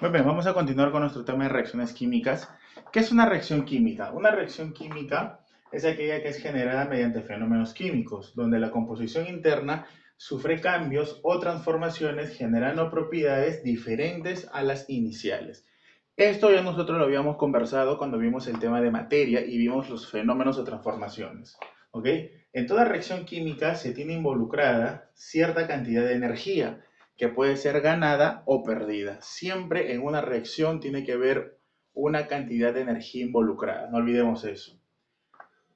Muy bien, vamos a continuar con nuestro tema de reacciones químicas. ¿Qué es una reacción química? Una reacción química es aquella que es generada mediante fenómenos químicos, donde la composición interna sufre cambios o transformaciones generando propiedades diferentes a las iniciales. Esto ya nosotros lo habíamos conversado cuando vimos el tema de materia y vimos los fenómenos o transformaciones. ¿Ok? En toda reacción química se tiene involucrada cierta cantidad de energía que puede ser ganada o perdida. Siempre en una reacción tiene que haber una cantidad de energía involucrada, no olvidemos eso.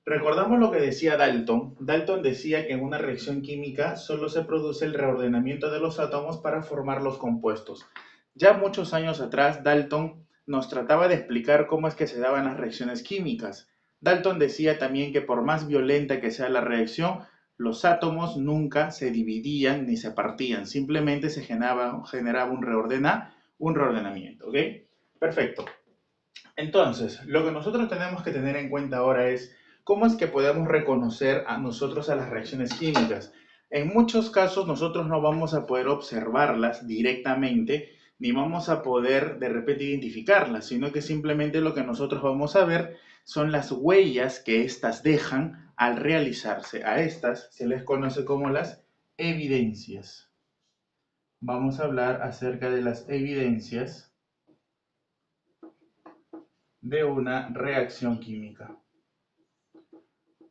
Recordamos lo que decía Dalton. Dalton decía que en una reacción química solo se produce el reordenamiento de los átomos para formar los compuestos. Ya muchos años atrás, Dalton nos trataba de explicar cómo es que se daban las reacciones químicas. Dalton decía también que por más violenta que sea la reacción, los átomos nunca se dividían ni se partían, simplemente se generaba un reordenamiento. ¿Ok? Perfecto. Entonces, lo que nosotros tenemos que tener en cuenta ahora es cómo es que podemos reconocer a nosotros a las reacciones químicas. En muchos casos nosotros no vamos a poder observarlas directamente, ni vamos a poder de repente identificarlas, sino que simplemente lo que nosotros vamos a ver son las huellas que éstas dejan al realizarse. A estas se les conoce como las evidencias. Vamos a hablar acerca de las evidencias de una reacción química.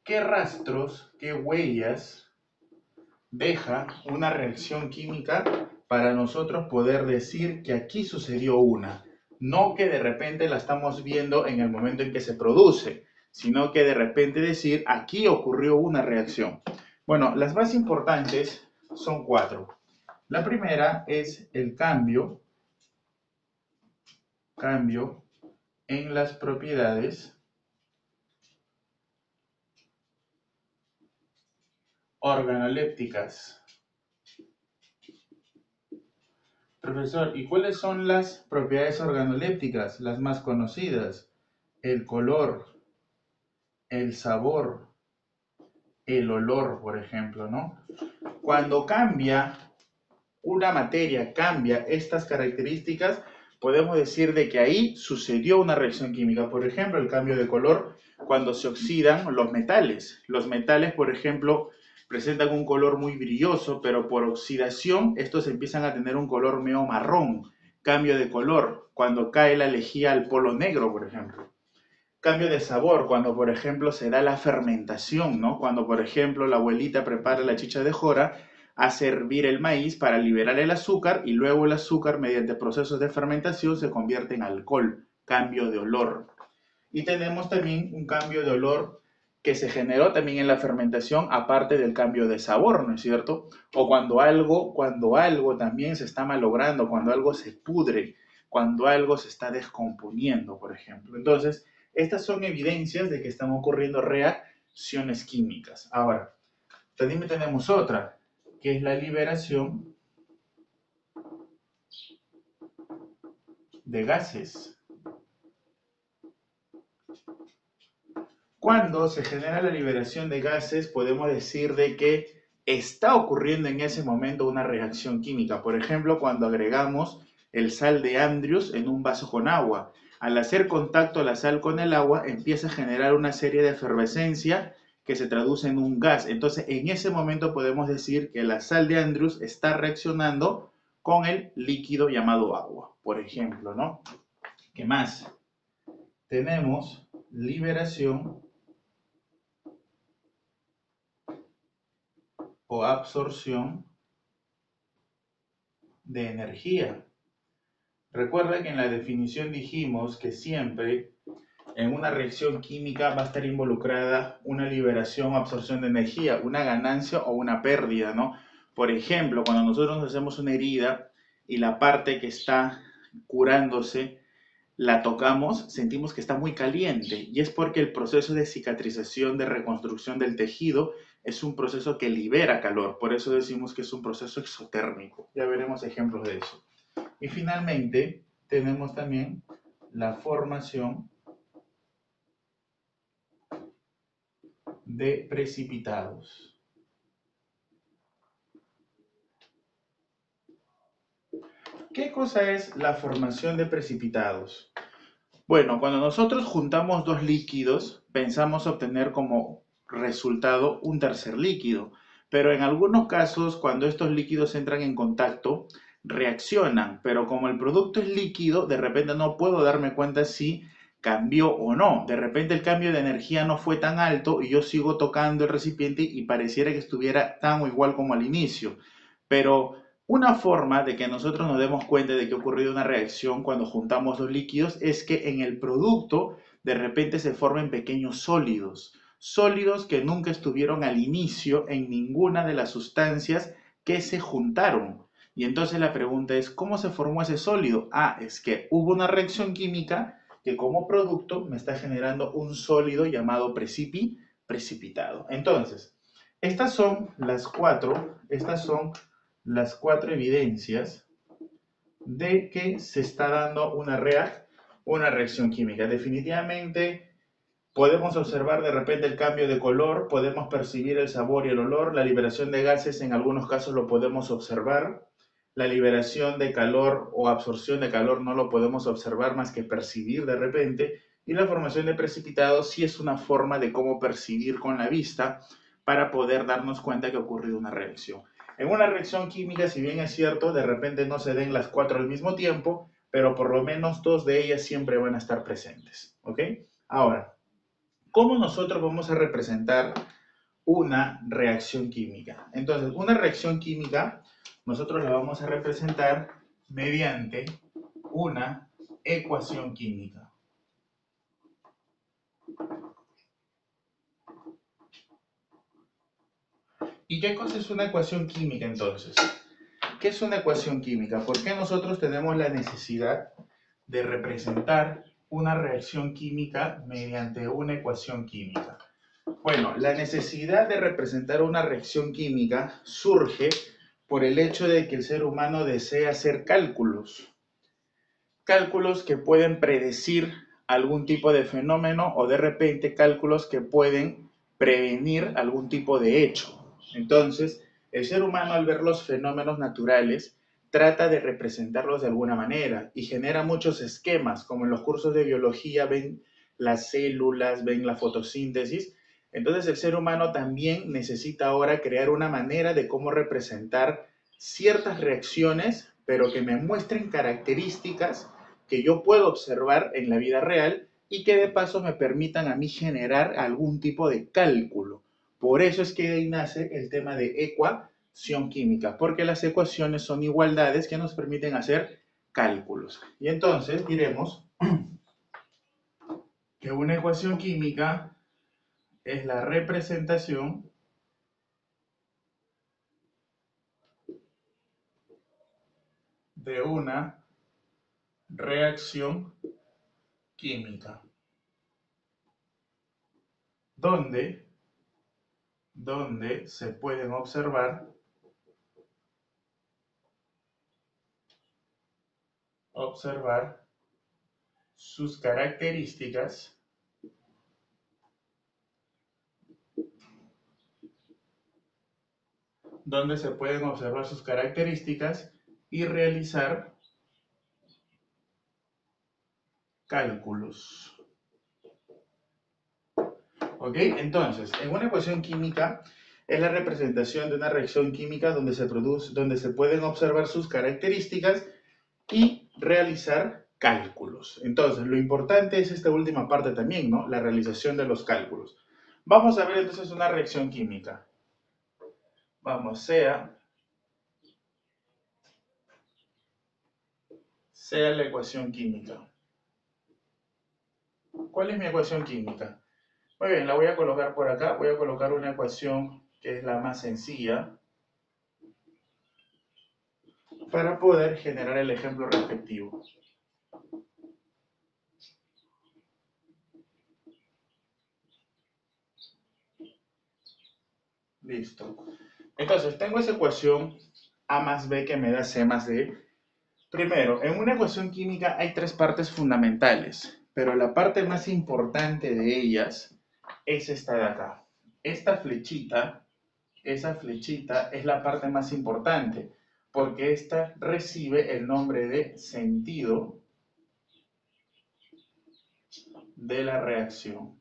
¿Qué rastros, qué huellas deja una reacción química para nosotros poder decir que aquí sucedió una? No que de repente la estamos viendo en el momento en que se produce, sino que de repente decir aquí ocurrió una reacción. Bueno, las más importantes son cuatro. La primera es el cambio en las propiedades organolépticas. Profesor, ¿y cuáles son las propiedades organolépticas? Las más conocidas: el color, el sabor, el olor, por ejemplo, ¿no? Cuando cambia una materia, cambia estas características, podemos decir de que ahí sucedió una reacción química. Por ejemplo, el cambio de color cuando se oxidan los metales. Los metales, por ejemplo, presentan un color muy brilloso, pero por oxidación estos empiezan a tener un color medio marrón. Cambio de color cuando cae la lejía al polo negro, por ejemplo. Cambio de sabor cuando, por ejemplo, se da la fermentación, ¿no? Cuando, por ejemplo, la abuelita prepara la chicha de jora, hace hervir el maíz para liberar el azúcar y luego el azúcar, mediante procesos de fermentación, se convierte en alcohol. Cambio de olor. Y tenemos también un cambio de olor que se generó también en la fermentación, aparte del cambio de sabor, ¿no es cierto? O cuando algo también se está malogrando, cuando algo se pudre, cuando algo se está descomponiendo, por ejemplo. Entonces, estas son evidencias de que están ocurriendo reacciones químicas. Ahora, también tenemos otra, que es la liberación de gases. Cuando se genera la liberación de gases, podemos decir de que está ocurriendo en ese momento una reacción química. Por ejemplo, cuando agregamos el sal de Andrews en un vaso con agua. Al hacer contacto la sal con el agua, empieza a generar una serie de efervescencia que se traduce en un gas. Entonces, en ese momento podemos decir que la sal de Andrews está reaccionando con el líquido llamado agua, por ejemplo, ¿no? ¿Qué más? Tenemos liberación o absorción de energía. Recuerda que en la definición dijimos que siempre en una reacción química va a estar involucrada una liberación o absorción de energía, una ganancia o una pérdida, ¿no? Por ejemplo, cuando nosotros nos hacemos una herida y la parte que está curándose la tocamos, sentimos que está muy caliente y es porque el proceso de cicatrización, de reconstrucción del tejido es un proceso que libera calor, por eso decimos que es un proceso exotérmico. Ya veremos ejemplos de eso. Y finalmente tenemos también la formación de precipitados. ¿Qué cosa es la formación de precipitados? Bueno, cuando nosotros juntamos dos líquidos, pensamos obtener como resultado un tercer líquido, pero en algunos casos, cuando estos líquidos entran en contacto, reaccionan, pero como el producto es líquido, de repente no puedo darme cuenta si cambió o no. De repente el cambio de energía no fue tan alto y yo sigo tocando el recipiente y pareciera que estuviera tan o igual como al inicio. Pero una forma de que nosotros nos demos cuenta de que ha ocurrido una reacción cuando juntamos dos líquidos es que en el producto de repente se formen pequeños sólidos, sólidos que nunca estuvieron al inicio en ninguna de las sustancias que se juntaron. Y entonces la pregunta es, ¿cómo se formó ese sólido? Ah, es que hubo una reacción química que como producto me está generando un sólido llamado precipitado. Entonces, estas son las cuatro evidencias de que se está dando una reacción química. Definitivamente podemos observar de repente el cambio de color, podemos percibir el sabor y el olor, la liberación de gases en algunos casos lo podemos observar, la liberación de calor o absorción de calor no lo podemos observar más que percibir de repente, y la formación de precipitados sí es una forma de cómo percibir con la vista para poder darnos cuenta que ha ocurrido una reacción. En una reacción química, si bien es cierto, de repente no se den las cuatro al mismo tiempo, pero por lo menos dos de ellas siempre van a estar presentes, ¿ok? Ahora, ¿cómo nosotros vamos a representar una reacción química? Entonces, una reacción química nosotros la vamos a representar mediante una ecuación química. ¿Y qué cosa es una ecuación química entonces? ¿Qué es una ecuación química? ¿Por qué nosotros tenemos la necesidad de representar una reacción química mediante una ecuación química? Bueno, la necesidad de representar una reacción química surge por el hecho de que el ser humano desea hacer cálculos. Cálculos que pueden predecir algún tipo de fenómeno o de repente cálculos que pueden prevenir algún tipo de hecho. Entonces, el ser humano al ver los fenómenos naturales trata de representarlos de alguna manera y genera muchos esquemas, como en los cursos de biología ven las células, ven la fotosíntesis. Entonces el ser humano también necesita ahora crear una manera de cómo representar ciertas reacciones, pero que me muestren características que yo puedo observar en la vida real y que de paso me permitan a mí generar algún tipo de cálculo. Por eso es que de ahí nace el tema de ecuación química, porque las ecuaciones son igualdades que nos permiten hacer cálculos. Y entonces diremos que una ecuación química es la representación de una reacción química, donde se pueden observar sus características y realizar cálculos. ¿Ok? Entonces, en una ecuación química es la representación de una reacción química donde se pueden observar sus características y realizar cálculos. Entonces, lo importante es esta última parte también, ¿no? La realización de los cálculos. Vamos a ver entonces una reacción química. Vamos, sea la ecuación química. ¿Cuál es mi ecuación química? Muy bien, la voy a colocar por acá. Voy a colocar una ecuación que es la más sencilla para poder generar el ejemplo respectivo. Listo. Entonces, tengo esa ecuación A más B que me da C más D. Primero, en una ecuación química hay tres partes fundamentales, pero la parte más importante de ellas es esta de acá. Esta flechita, esa flechita es la parte más importante, porque ésta recibe el nombre de sentido de la reacción.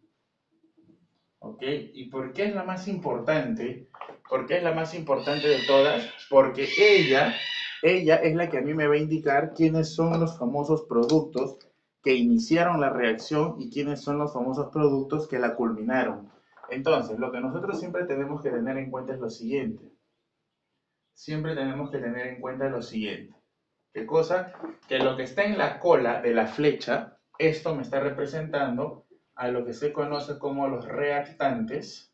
¿Ok? ¿Y por qué es la más importante? ¿Por qué es la más importante de todas? Porque ella es la que a mí me va a indicar quiénes son los famosos productos que iniciaron la reacción y quiénes son los famosos productos que la culminaron. Entonces, lo que nosotros siempre tenemos que tener en cuenta es lo siguiente. Siempre tenemos que tener en cuenta lo siguiente. ¿Qué cosa? Que lo que está en la cola de la flecha, esto me está representando a lo que se conoce como los reactantes,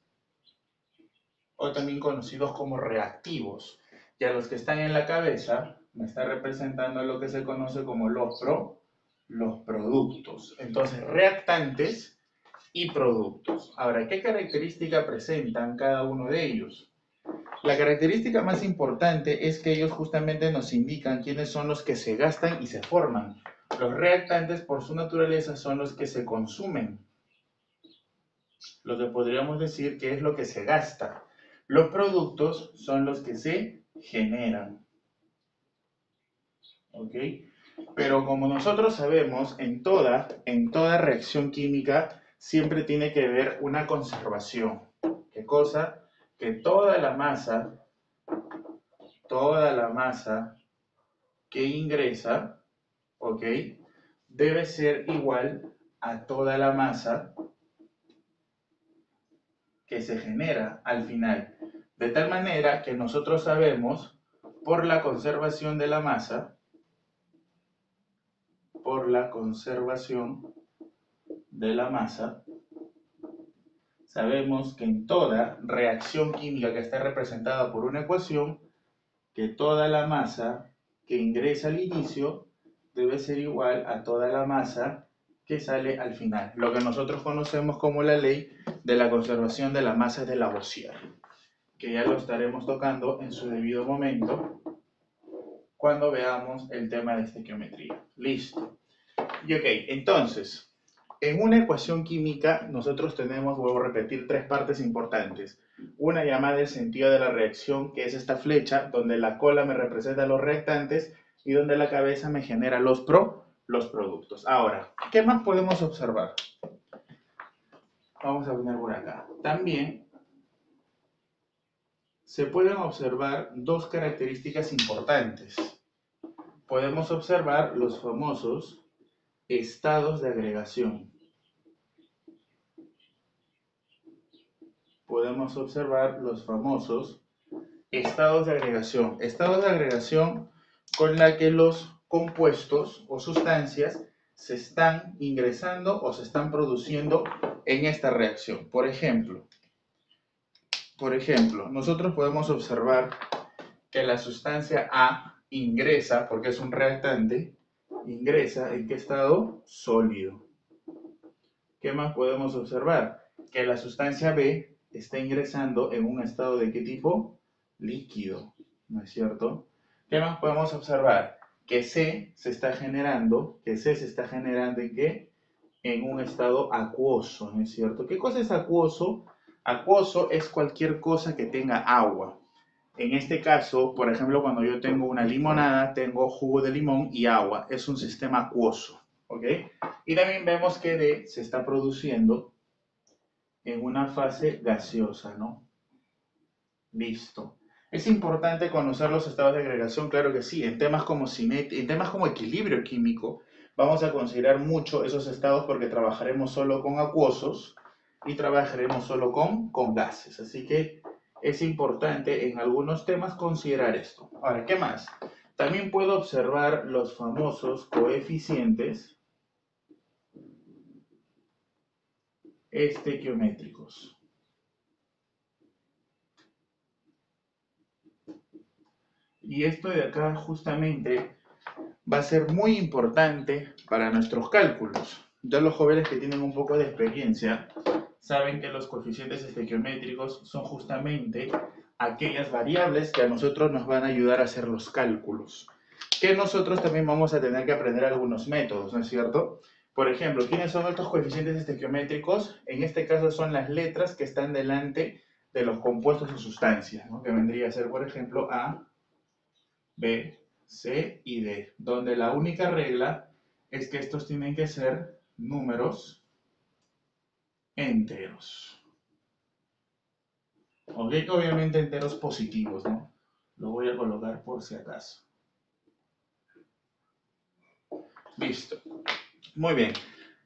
o también conocidos como reactivos. Y a los que están en la cabeza, me está representando a lo que se conoce como los productos. Entonces, reactantes y productos. Ahora, ¿qué característica presentan cada uno de ellos? La característica más importante es que ellos justamente nos indican quiénes son los que se gastan y se forman. Los reactantes, por su naturaleza, son los que se consumen. Lo que podríamos decir que es lo que se gasta. Los productos son los que se generan. ¿Ok? Pero como nosotros sabemos, en toda reacción química siempre tiene que haber una conservación. ¿Qué cosa? Que toda la masa que ingresa, ¿ok? Debe ser igual a toda la masa que se genera al final. De tal manera que nosotros sabemos, por la conservación de la masa, sabemos que en toda reacción química que está representada por una ecuación, que toda la masa que ingresa al inicio debe ser igual a toda la masa que sale al final. Lo que nosotros conocemos como la ley de la conservación de la masa de Lavoisier, que ya lo estaremos tocando en su debido momento cuando veamos el tema de estequiometría. Listo. Y ok, entonces, en una ecuación química nosotros tenemos, vuelvo a repetir, tres partes importantes. Una llamada el sentido de la reacción, que es esta flecha, donde la cola me representa los reactantes y donde la cabeza me genera los productos. Ahora, ¿qué más podemos observar? Vamos a poner por acá. También se pueden observar dos características importantes. Podemos observar los famosos estados de agregación. Podemos observar los famosos estados de agregación. Estados de agregación con la que los compuestos o sustancias se están ingresando o se están produciendo en esta reacción. Por ejemplo, nosotros podemos observar que la sustancia A ingresa, porque es un reactante, ingresa ¿en qué estado? Sólido. ¿Qué más podemos observar? Que la sustancia B está ingresando en un estado ¿de qué tipo? Líquido, ¿no es cierto? ¿Qué más podemos observar? Que C se está generando ¿en qué? En un estado acuoso, ¿no es cierto? ¿Qué cosa es acuoso? Acuoso es cualquier cosa que tenga agua. En este caso, por ejemplo, cuando yo tengo una limonada, tengo jugo de limón y agua. Es un sistema acuoso, ¿ok? Y también vemos que D se está produciendo en una fase gaseosa, ¿no? Listo. ¿Es importante conocer los estados de agregación? Claro que sí. En temas como equilibrio químico, vamos a considerar mucho esos estados porque trabajaremos solo con acuosos y trabajaremos solo con gases. Así que es importante en algunos temas considerar esto. Ahora, ¿qué más? También puedo observar los famosos coeficientes estequiométricos. Y esto de acá justamente va a ser muy importante para nuestros cálculos. Ya los jóvenes que tienen un poco de experiencia saben que los coeficientes estequiométricos son justamente aquellas variables que a nosotros nos van a ayudar a hacer los cálculos. Que nosotros también vamos a tener que aprender algunos métodos, ¿no es cierto? Por ejemplo, ¿quiénes son estos coeficientes estequiométricos? En este caso son las letras que están delante de los compuestos o sustancias, ¿no? Que vendría a ser, por ejemplo, A, B, C y D, donde la única regla es que estos tienen que ser números enteros. Ok, obviamente enteros positivos, ¿no? Lo voy a colocar por si acaso. Listo. Muy bien.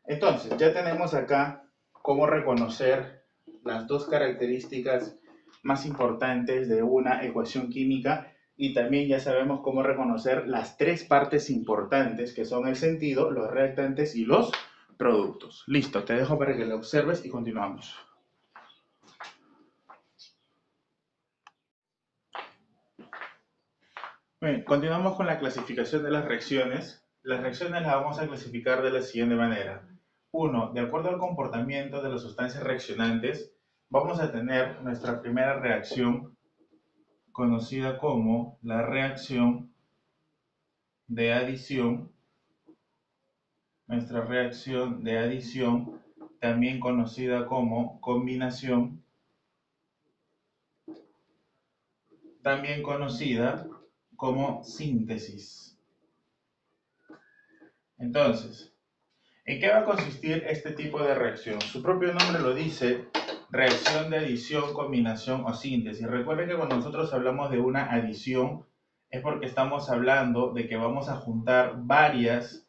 Entonces, ya tenemos acá cómo reconocer las dos características más importantes de una ecuación química y también ya sabemos cómo reconocer las tres partes importantes que son el sentido, los reactantes y los productos. Listo, te dejo para que lo observes y continuamos. Bien, continuamos con la clasificación de las reacciones. Las reacciones las vamos a clasificar de la siguiente manera. 1. De acuerdo al comportamiento de las sustancias reaccionantes, vamos a tener nuestra primera reacción conocida como la reacción de adición. Nuestra reacción de adición, también conocida como combinación, también conocida como síntesis. Entonces, ¿en qué va a consistir este tipo de reacción? Su propio nombre lo dice, reacción de adición, combinación o síntesis. Recuerden que cuando nosotros hablamos de una adición es porque estamos hablando de que vamos a juntar varias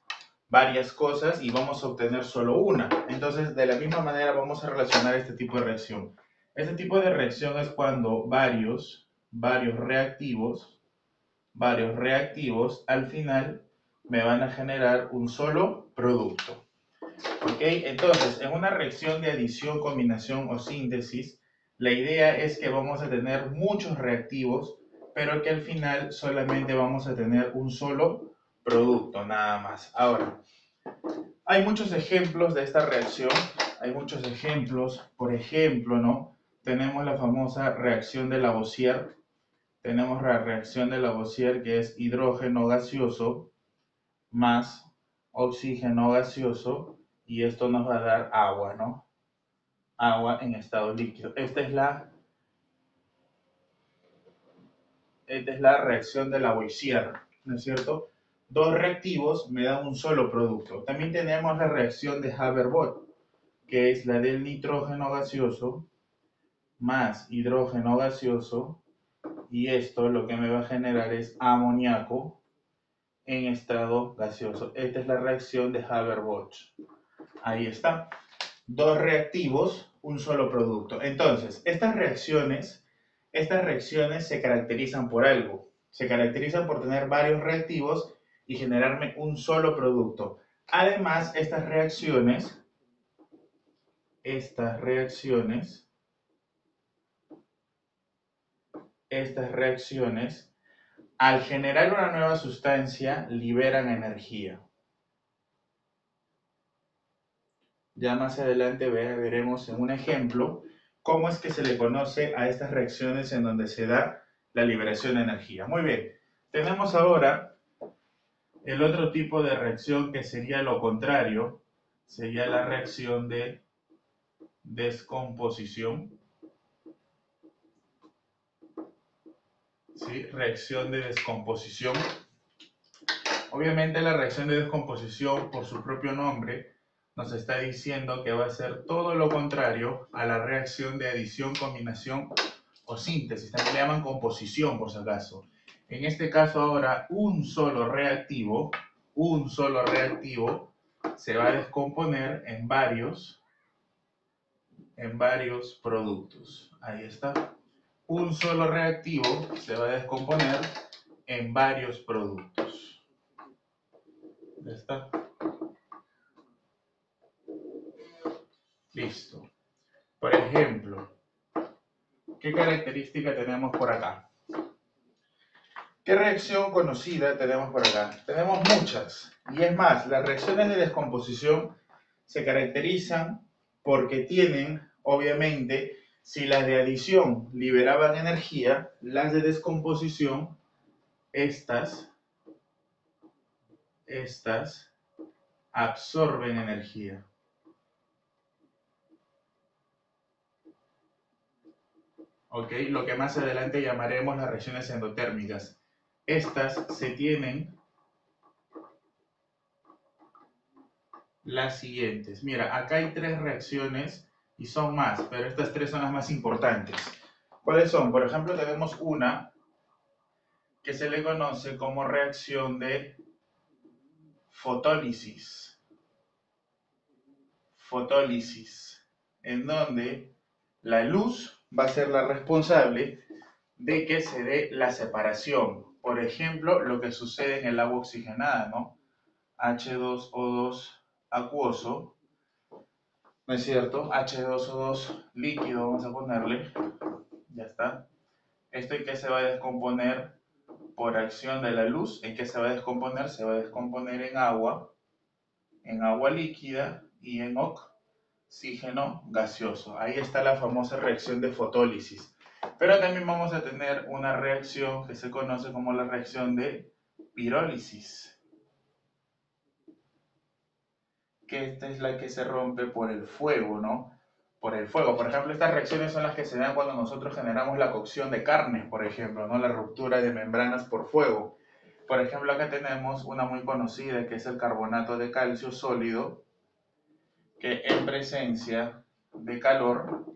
cosas y vamos a obtener solo una. Entonces, de la misma manera vamos a relacionar este tipo de reacción. Este tipo de reacción es cuando varios reactivos al final me van a generar un solo producto. ¿Ok? Entonces, en una reacción de adición, combinación o síntesis, la idea es que vamos a tener muchos reactivos, pero que al final solamente vamos a tener un solo producto, nada más. Ahora, hay muchos ejemplos de esta reacción, hay muchos ejemplos, por ejemplo, ¿no? Tenemos la famosa reacción de Lavoisier, tenemos la reacción de Lavoisier que es hidrógeno gaseoso más oxígeno gaseoso y esto nos va a dar agua, ¿no? Agua en estado líquido. Esta es la reacción de Lavoisier, ¿no es cierto? Dos reactivos me dan un solo producto. También tenemos la reacción de Haber-Bosch, que es la del nitrógeno gaseoso más hidrógeno gaseoso y esto lo que me va a generar es amoníaco en estado gaseoso. Esta es la reacción de Haber-Bosch. Ahí está. Dos reactivos, un solo producto. Entonces, estas reacciones se caracterizan por algo. Se caracterizan por tener varios reactivos y generarme un solo producto. Además, estas reacciones, al generar una nueva sustancia, liberan energía. Ya más adelante veremos en un ejemplo cómo es que se le conoce a estas reacciones en donde se da la liberación de energía. Muy bien, tenemos ahora el otro tipo de reacción que sería lo contrario, sería la reacción de descomposición. ¿Sí? Reacción de descomposición. Obviamente la reacción de descomposición, por su propio nombre, nos está diciendo que va a ser todo lo contrario a la reacción de adición, combinación o síntesis. También le llaman composición, por si acaso. En este caso ahora, un solo reactivo se va a descomponer en varios productos. Ahí está. Un solo reactivo se va a descomponer en varios productos. Ya está. Listo. Por ejemplo, ¿qué característica tenemos por acá? ¿Qué reacción conocida tenemos por acá? Tenemos muchas. Y es más, las reacciones de descomposición se caracterizan porque tienen, obviamente, si las de adición liberaban energía, las de descomposición, estas absorben energía. ¿Ok? Lo que más adelante llamaremos las reacciones endotérmicas. estas se tienen las siguientes. Mira, acá hay 3 reacciones y son más, pero estas 3 son las más importantes. ¿Cuáles son? Por ejemplo, tenemos una que se le conoce como reacción de fotólisis. Fotólisis, en donde la luz va a ser la responsable de que se dé la separación. Por ejemplo, lo que sucede en el agua oxigenada, ¿no? H2O2 acuoso, ¿no es cierto? H2O2 líquido, vamos a ponerle, ya está. ¿Esto en qué se va a descomponer por acción de la luz? ¿En qué se va a descomponer? Se va a descomponer en agua líquida y en oxígeno gaseoso. Ahí está la famosa reacción de fotólisis. Pero también vamos a tener una reacción que se conoce como la reacción de pirólisis, que esta es la que se rompe por el fuego, ¿no? Por el fuego. Por ejemplo, estas reacciones son las que se dan cuando nosotros generamos la cocción de carnes, por ejemplo, ¿no? La ruptura de membranas por fuego. Por ejemplo, acá tenemos una muy conocida que es el carbonato de calcio sólido, que en presencia de calor,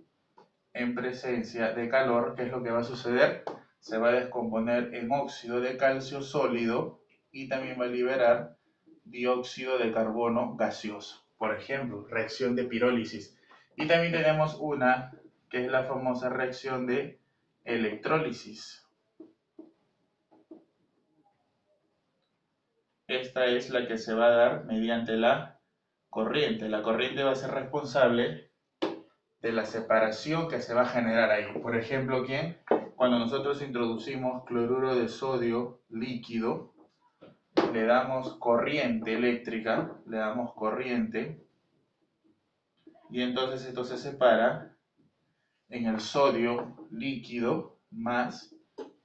¿qué es lo que va a suceder? Se va a descomponer en óxido de calcio sólido y también va a liberar dióxido de carbono gaseoso. Por ejemplo, reacción de pirólisis. Y también tenemos una que es la famosa reacción de electrólisis. Esta es la que se va a dar mediante la corriente. La corriente va a ser responsable de la separación que se va a generar ahí. Por ejemplo, ¿quién? Cuando nosotros introducimos cloruro de sodio líquido, le damos corriente eléctrica, le damos corriente, y entonces esto se separa en el sodio líquido más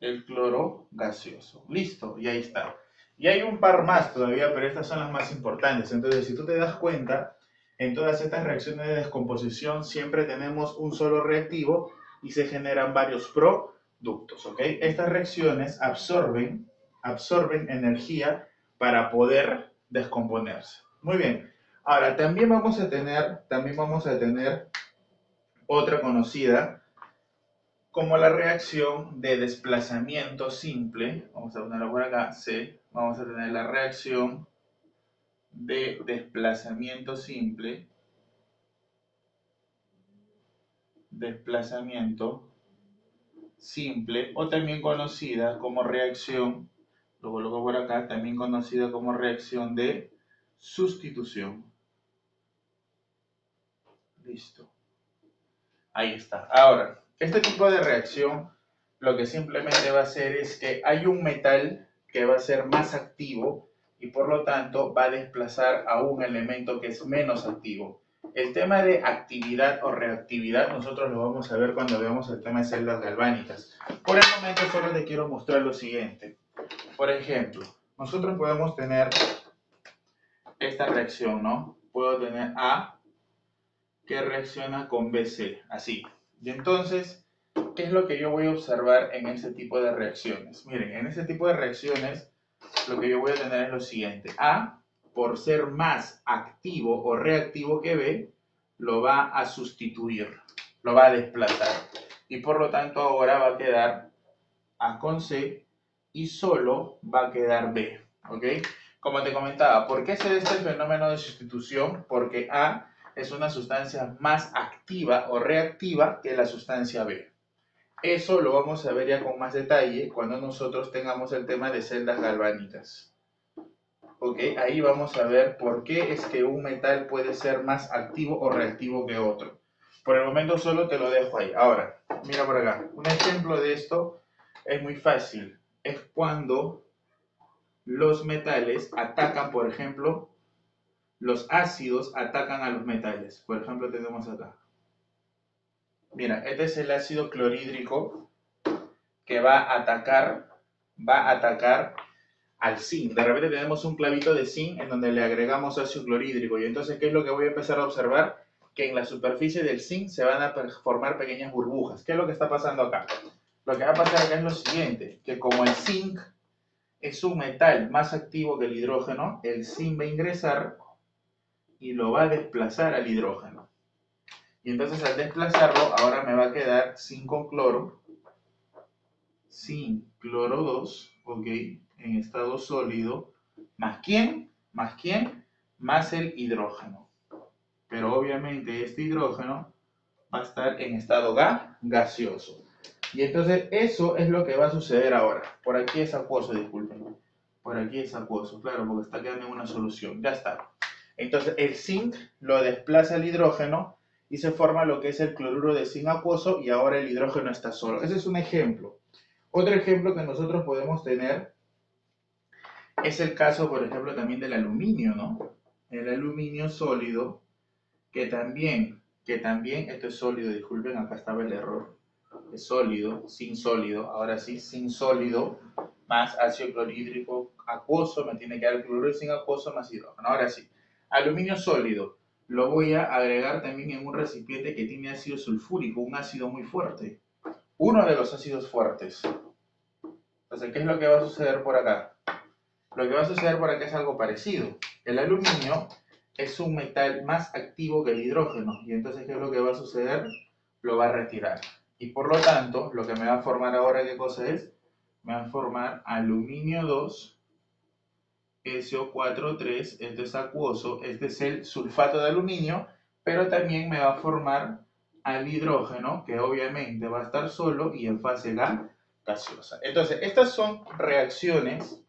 el cloro gaseoso. Listo, y ahí está. Y hay un par más todavía, pero estas son las más importantes. Entonces, si tú te das cuenta, en todas estas reacciones de descomposición siempre tenemos un solo reactivo y se generan varios productos, ¿ok? Estas reacciones absorben energía para poder descomponerse. Muy bien. Ahora, también vamos a tener otra conocida como la reacción de desplazamiento simple. Vamos a ponerla por acá, C. Vamos a tener la reacción de desplazamiento simple. O también conocida como reacción, lo coloco por acá, también conocida como reacción de sustitución. Listo. Ahí está. Ahora, este tipo de reacción lo que simplemente va a hacer es que hay un metal que va a ser más activo y por lo tanto va a desplazar a un elemento que es menos activo. El tema de actividad o reactividad nosotros lo vamos a ver cuando veamos el tema de celdas galvánicas. Por el momento solo te quiero mostrar lo siguiente. Por ejemplo, nosotros podemos tener esta reacción, ¿no? Puedo tener A que reacciona con BC, así. Y entonces, ¿qué es lo que yo voy a observar en ese tipo de reacciones? Miren, en ese tipo de reacciones, lo que yo voy a tener es lo siguiente. A, por ser más activo o reactivo que B, lo va a sustituir, lo va a desplazar. Y por lo tanto, ahora va a quedar A con C y solo va a quedar B. ¿Ok? Como te comentaba, ¿por qué se da este fenómeno de sustitución? Porque A es una sustancia más activa o reactiva que la sustancia B. Eso lo vamos a ver ya con más detalle cuando nosotros tengamos el tema de celdas galvánicas. ¿Ok? Ahí vamos a ver por qué es que un metal puede ser más activo o reactivo que otro. Por el momento solo te lo dejo ahí. Ahora, mira por acá. Un ejemplo de esto es muy fácil. Es cuando los metales atacan, por ejemplo, los ácidos atacan a los metales. Por ejemplo, tenemos acá. Mira, este es el ácido clorhídrico que va a atacar al zinc. De repente tenemos un clavito de zinc en donde le agregamos ácido clorhídrico. Y entonces, ¿qué es lo que voy a empezar a observar? Que en la superficie del zinc se van a formar pequeñas burbujas. ¿Qué es lo que está pasando acá? Lo que va a pasar acá es lo siguiente, que como el zinc es un metal más activo que el hidrógeno, el zinc va a ingresar y lo va a desplazar al hidrógeno. Y entonces al desplazarlo, ahora me va a quedar zinc con cloro, zinc cloro 2, ok, en estado sólido, ¿más quién? ¿Más quién? Más el hidrógeno. Pero obviamente este hidrógeno va a estar en estado gaseoso. Y entonces eso es lo que va a suceder ahora. Por aquí es acuoso, disculpen. Por aquí es acuoso, claro, porque está quedando en una solución. Ya está. Entonces el zinc lo desplaza al hidrógeno y se forma lo que es el cloruro de zinc acuoso y ahora el hidrógeno está solo. Ese es un ejemplo. Otro ejemplo que nosotros podemos tener es el caso, por ejemplo, también del aluminio, ¿no? El aluminio sólido, que también, esto es sólido, disculpen, acá estaba el error. Es sólido, sin sólido, ahora sí, sin sólido, más ácido clorhídrico acuoso, me tiene que dar cloruro de zinc acuoso más hidrógeno. Ahora sí, aluminio sólido, lo voy a agregar también en un recipiente que tiene ácido sulfúrico, un ácido muy fuerte. Uno de los ácidos fuertes. Entonces, ¿qué es lo que va a suceder por acá? Lo que va a suceder por acá es algo parecido. El aluminio es un metal más activo que el hidrógeno. Y entonces, ¿qué es lo que va a suceder? Lo va a retirar. Y por lo tanto, lo que me va a formar ahora, ¿qué cosa es? Me va a formar aluminio 2, SO4,3, este es acuoso, este es el sulfato de aluminio, pero también me va a formar al hidrógeno, que obviamente va a estar solo y en fase gaseosa. Entonces, estas son reacciones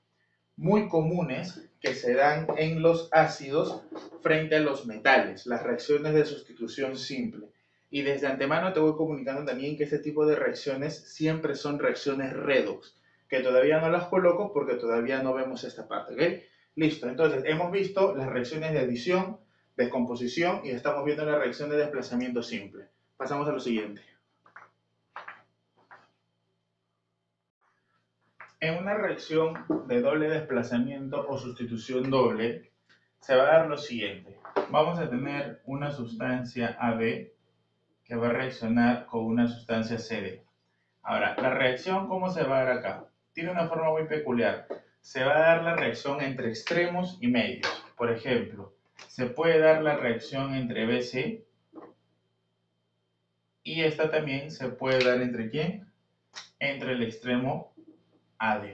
muy comunes que se dan en los ácidos frente a los metales, las reacciones de sustitución simple. Y desde antemano te voy comunicando también que este tipo de reacciones siempre son reacciones redox, que todavía no las coloco porque todavía no vemos esta parte, ¿ok? Listo, entonces hemos visto las reacciones de adición, descomposición y estamos viendo la reacción de desplazamiento simple. Pasamos a lo siguiente. En una reacción de doble desplazamiento o sustitución doble, se va a dar lo siguiente. Vamos a tener una sustancia AB que va a reaccionar con una sustancia CD. Ahora, la reacción, ¿cómo se va a dar acá? Tiene una forma muy peculiar. Se va a dar la reacción entre extremos y medios. Por ejemplo, se puede dar la reacción entre BC y esta también se puede dar entre ¿quién? Entre el extremo AD.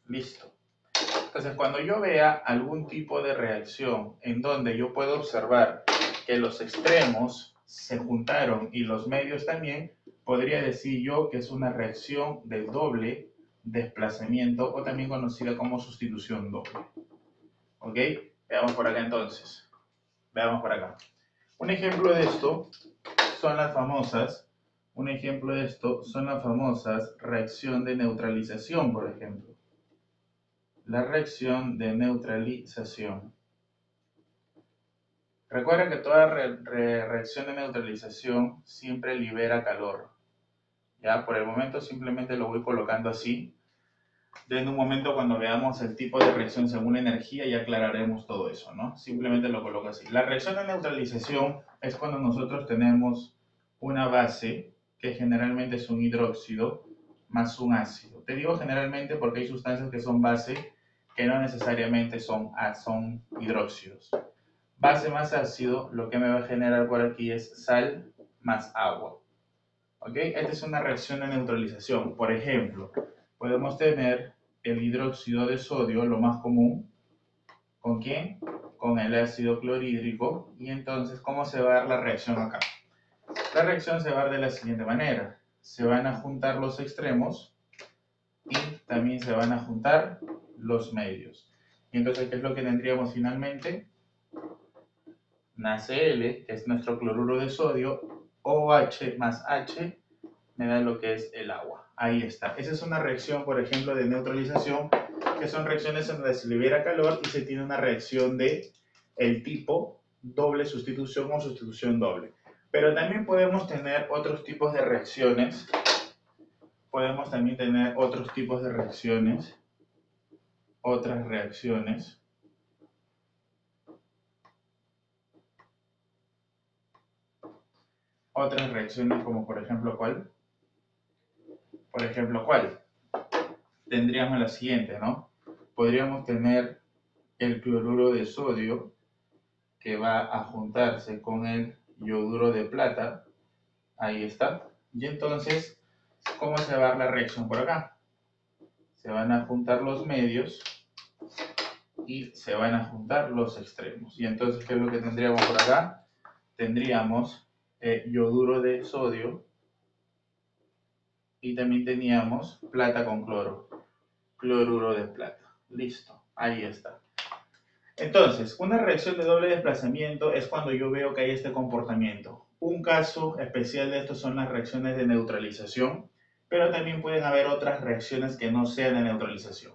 Listo. Entonces, cuando yo vea algún tipo de reacción en donde yo puedo observar que los extremos se juntaron y los medios también, podría decir yo que es una reacción de doble desplazamiento o también conocida como sustitución doble. ¿Ok? Veamos por acá entonces. Veamos por acá. Un ejemplo de esto son las famosas, reacción de neutralización, por ejemplo. La reacción de neutralización. Recuerda que toda reacción de neutralización siempre libera calor. Ya, por el momento simplemente lo voy colocando así. En un momento cuando veamos el tipo de reacción según la energía ya aclararemos todo eso, ¿no? Simplemente lo coloco así. La reacción de neutralización es cuando nosotros tenemos una base que generalmente es un hidróxido más un ácido. Te digo generalmente porque hay sustancias que son base que no necesariamente son hidróxidos. Base más ácido, lo que me va a generar por aquí es sal más agua. ¿Ok? Esta es una reacción de neutralización. Por ejemplo, podemos tener el hidróxido de sodio, lo más común. ¿Con quién? Con el ácido clorhídrico. Y entonces, ¿cómo se va a dar la reacción acá? La reacción se va a dar de la siguiente manera. Se van a juntar los extremos y también se van a juntar los medios. Y entonces, ¿qué es lo que tendríamos finalmente? NaCl, que es nuestro cloruro de sodio, OH más H, me da lo que es el agua. Ahí está. Esa es una reacción, por ejemplo, de neutralización, que son reacciones en donde se libera calor y se tiene una reacción de el tipo doble sustitución o sustitución doble. Pero también podemos tener otros tipos de reacciones. Podemos también tener otros tipos de reacciones. Otras reacciones. Otras reacciones como por ejemplo, ¿cuál? Por ejemplo, ¿cuál? Tendríamos la siguiente, ¿no? podríamos tener el cloruro de sodio que va a juntarse con el yoduro de plata. Ahí está. Y entonces, ¿cómo se va a dar la reacción por acá? Se van a juntar los medios y se van a juntar los extremos. Y entonces, ¿qué es lo que tendríamos por acá? Tendríamos yoduro de sodio y también teníamos plata con cloro, cloruro de plata. Listo, ahí está. Entonces, una reacción de doble desplazamiento es cuando yo veo que hay este comportamiento. Un caso especial de esto son las reacciones de neutralización, pero también pueden haber otras reacciones que no sean de neutralización.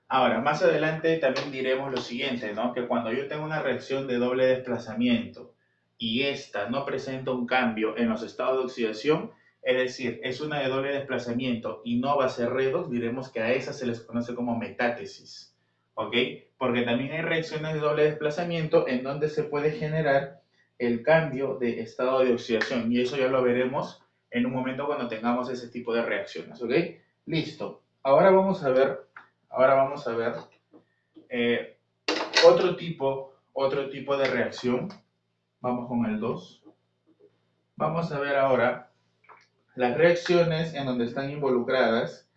Ahora, más adelante también diremos lo siguiente, ¿no? Que cuando yo tengo una reacción de doble desplazamiento y esta no presenta un cambio en los estados de oxidación, es decir, es una de doble desplazamiento y no va a ser redox, diremos que a esa se les conoce como metátesis, ¿ok? Porque también hay reacciones de doble desplazamiento en donde se puede generar el cambio de estado de oxidación y eso ya lo veremos en un momento cuando tengamos ese tipo de reacciones, ¿ok? Listo. Ahora vamos a ver otro tipo de reacción. Vamos con el 2. Vamos a ver ahora las reacciones en donde están involucradas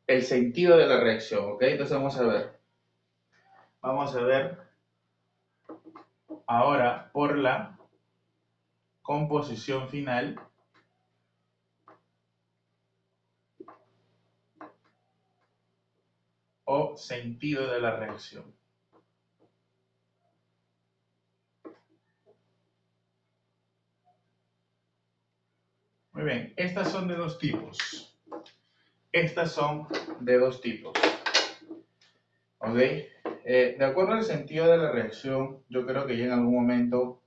el sentido de la reacción, ¿ok? Entonces vamos a ver ahora por la composición final o sentido de la reacción. Muy bien, estas son de dos tipos. ¿Ok? De acuerdo al sentido de la reacción, yo creo que ya en algún momento,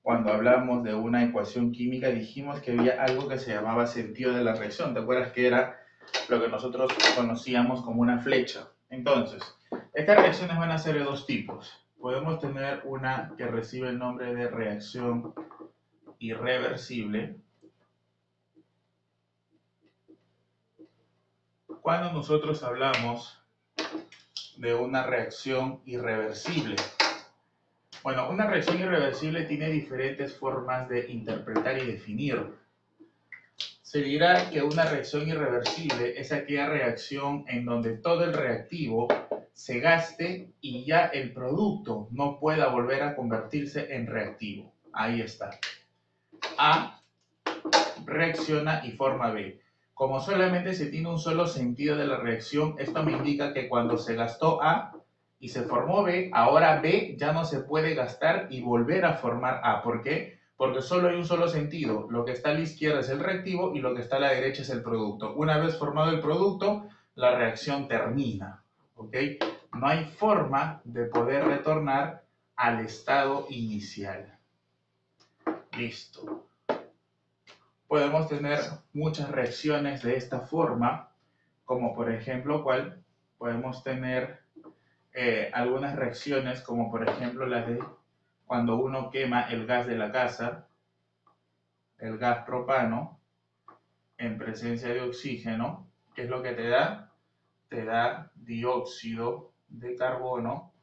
cuando hablamos de una ecuación química, dijimos que había algo que se llamaba sentido de la reacción. ¿Te acuerdas que era lo que nosotros conocíamos como una flecha? Entonces, estas reacciones van a ser de dos tipos. Podemos tener una que recibe el nombre de reacción irreversible. Cuando nosotros hablamos de una reacción irreversible, bueno, una reacción irreversible tiene diferentes formas de interpretar y definir. Se dirá que una reacción irreversible es aquella reacción en donde todo el reactivo se gaste y ya el producto no pueda volver a convertirse en reactivo. Ahí está. A reacciona y forma B. Como solamente se tiene un solo sentido de la reacción, esto me indica que cuando se gastó A y se formó B, ahora B ya no se puede gastar y volver a formar A. ¿Por qué? Porque solo hay un solo sentido. Lo que está a la izquierda es el reactivo y lo que está a la derecha es el producto. Una vez formado el producto, la reacción termina. ¿Ok? No hay forma de poder retornar al estado inicial. Listo. Podemos tener muchas reacciones de esta forma, como por ejemplo, podemos tener algunas reacciones, como por ejemplo las de cuando uno quema el gas de la casa, el gas propano, en presencia de oxígeno. ¿Qué es lo que te da? Te da dióxido de carbono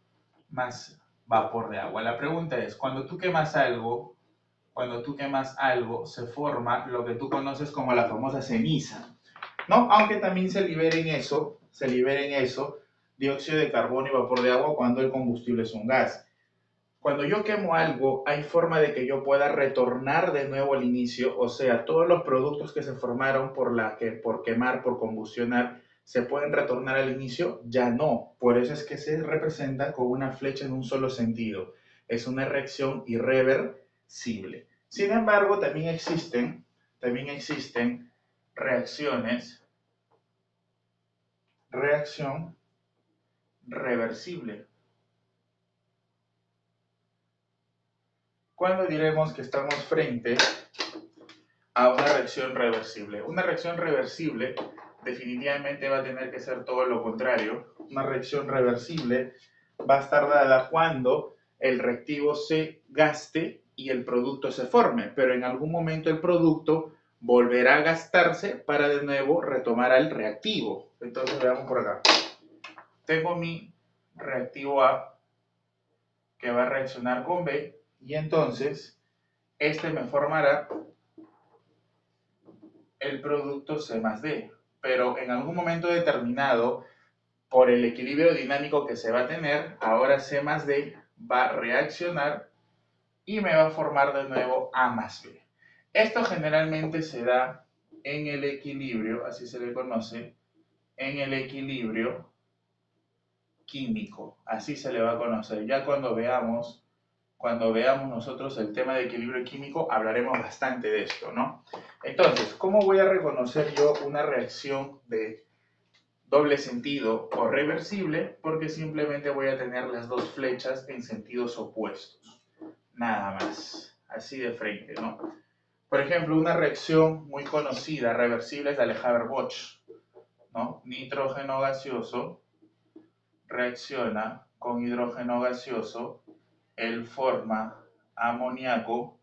más vapor de agua. La pregunta es, cuando tú quemas algo, se forma lo que tú conoces como la famosa ceniza, ¿no? Aunque también se liberen eso, dióxido de carbono y vapor de agua cuando el combustible es un gas. Cuando yo quemo algo, hay forma de que yo pueda retornar de nuevo al inicio, o sea, todos los productos que se formaron por quemar, por combustionar, ¿se pueden retornar al inicio? Ya no. Por eso es que se representa con una flecha en un solo sentido. Es una reacción irreversible. Sin embargo, también existen reacción reversible. ¿Cuándo diremos que estamos frente a una reacción reversible? Una reacción reversible definitivamente va a tener que ser todo lo contrario. Una reacción reversible va a estar dada cuando el reactivo se gaste y el producto se forme, pero en algún momento el producto volverá a gastarse para de nuevo retomar al reactivo. Entonces veamos por acá. tengo mi reactivo A que va a reaccionar con B y entonces este me formará el producto C más D. Pero en algún momento determinado, por el equilibrio dinámico que se va a tener, ahora C más D va a reaccionar y me va a formar de nuevo A más B. Esto generalmente se da en el equilibrio, así se le conoce, en el equilibrio químico, así se le va a conocer. Ya cuando veamos nosotros el tema de equilibrio químico, hablaremos bastante de esto, ¿no? Entonces, ¿cómo voy a reconocer yo una reacción de doble sentido o reversible? Porque simplemente voy a tener las dos flechas en sentidos opuestos. Nada más, así de frente, ¿no? Por ejemplo, una reacción muy conocida, reversible, es la de Haber-Bosch, ¿no? Nitrógeno gaseoso reacciona con hidrógeno gaseoso, él forma amoníaco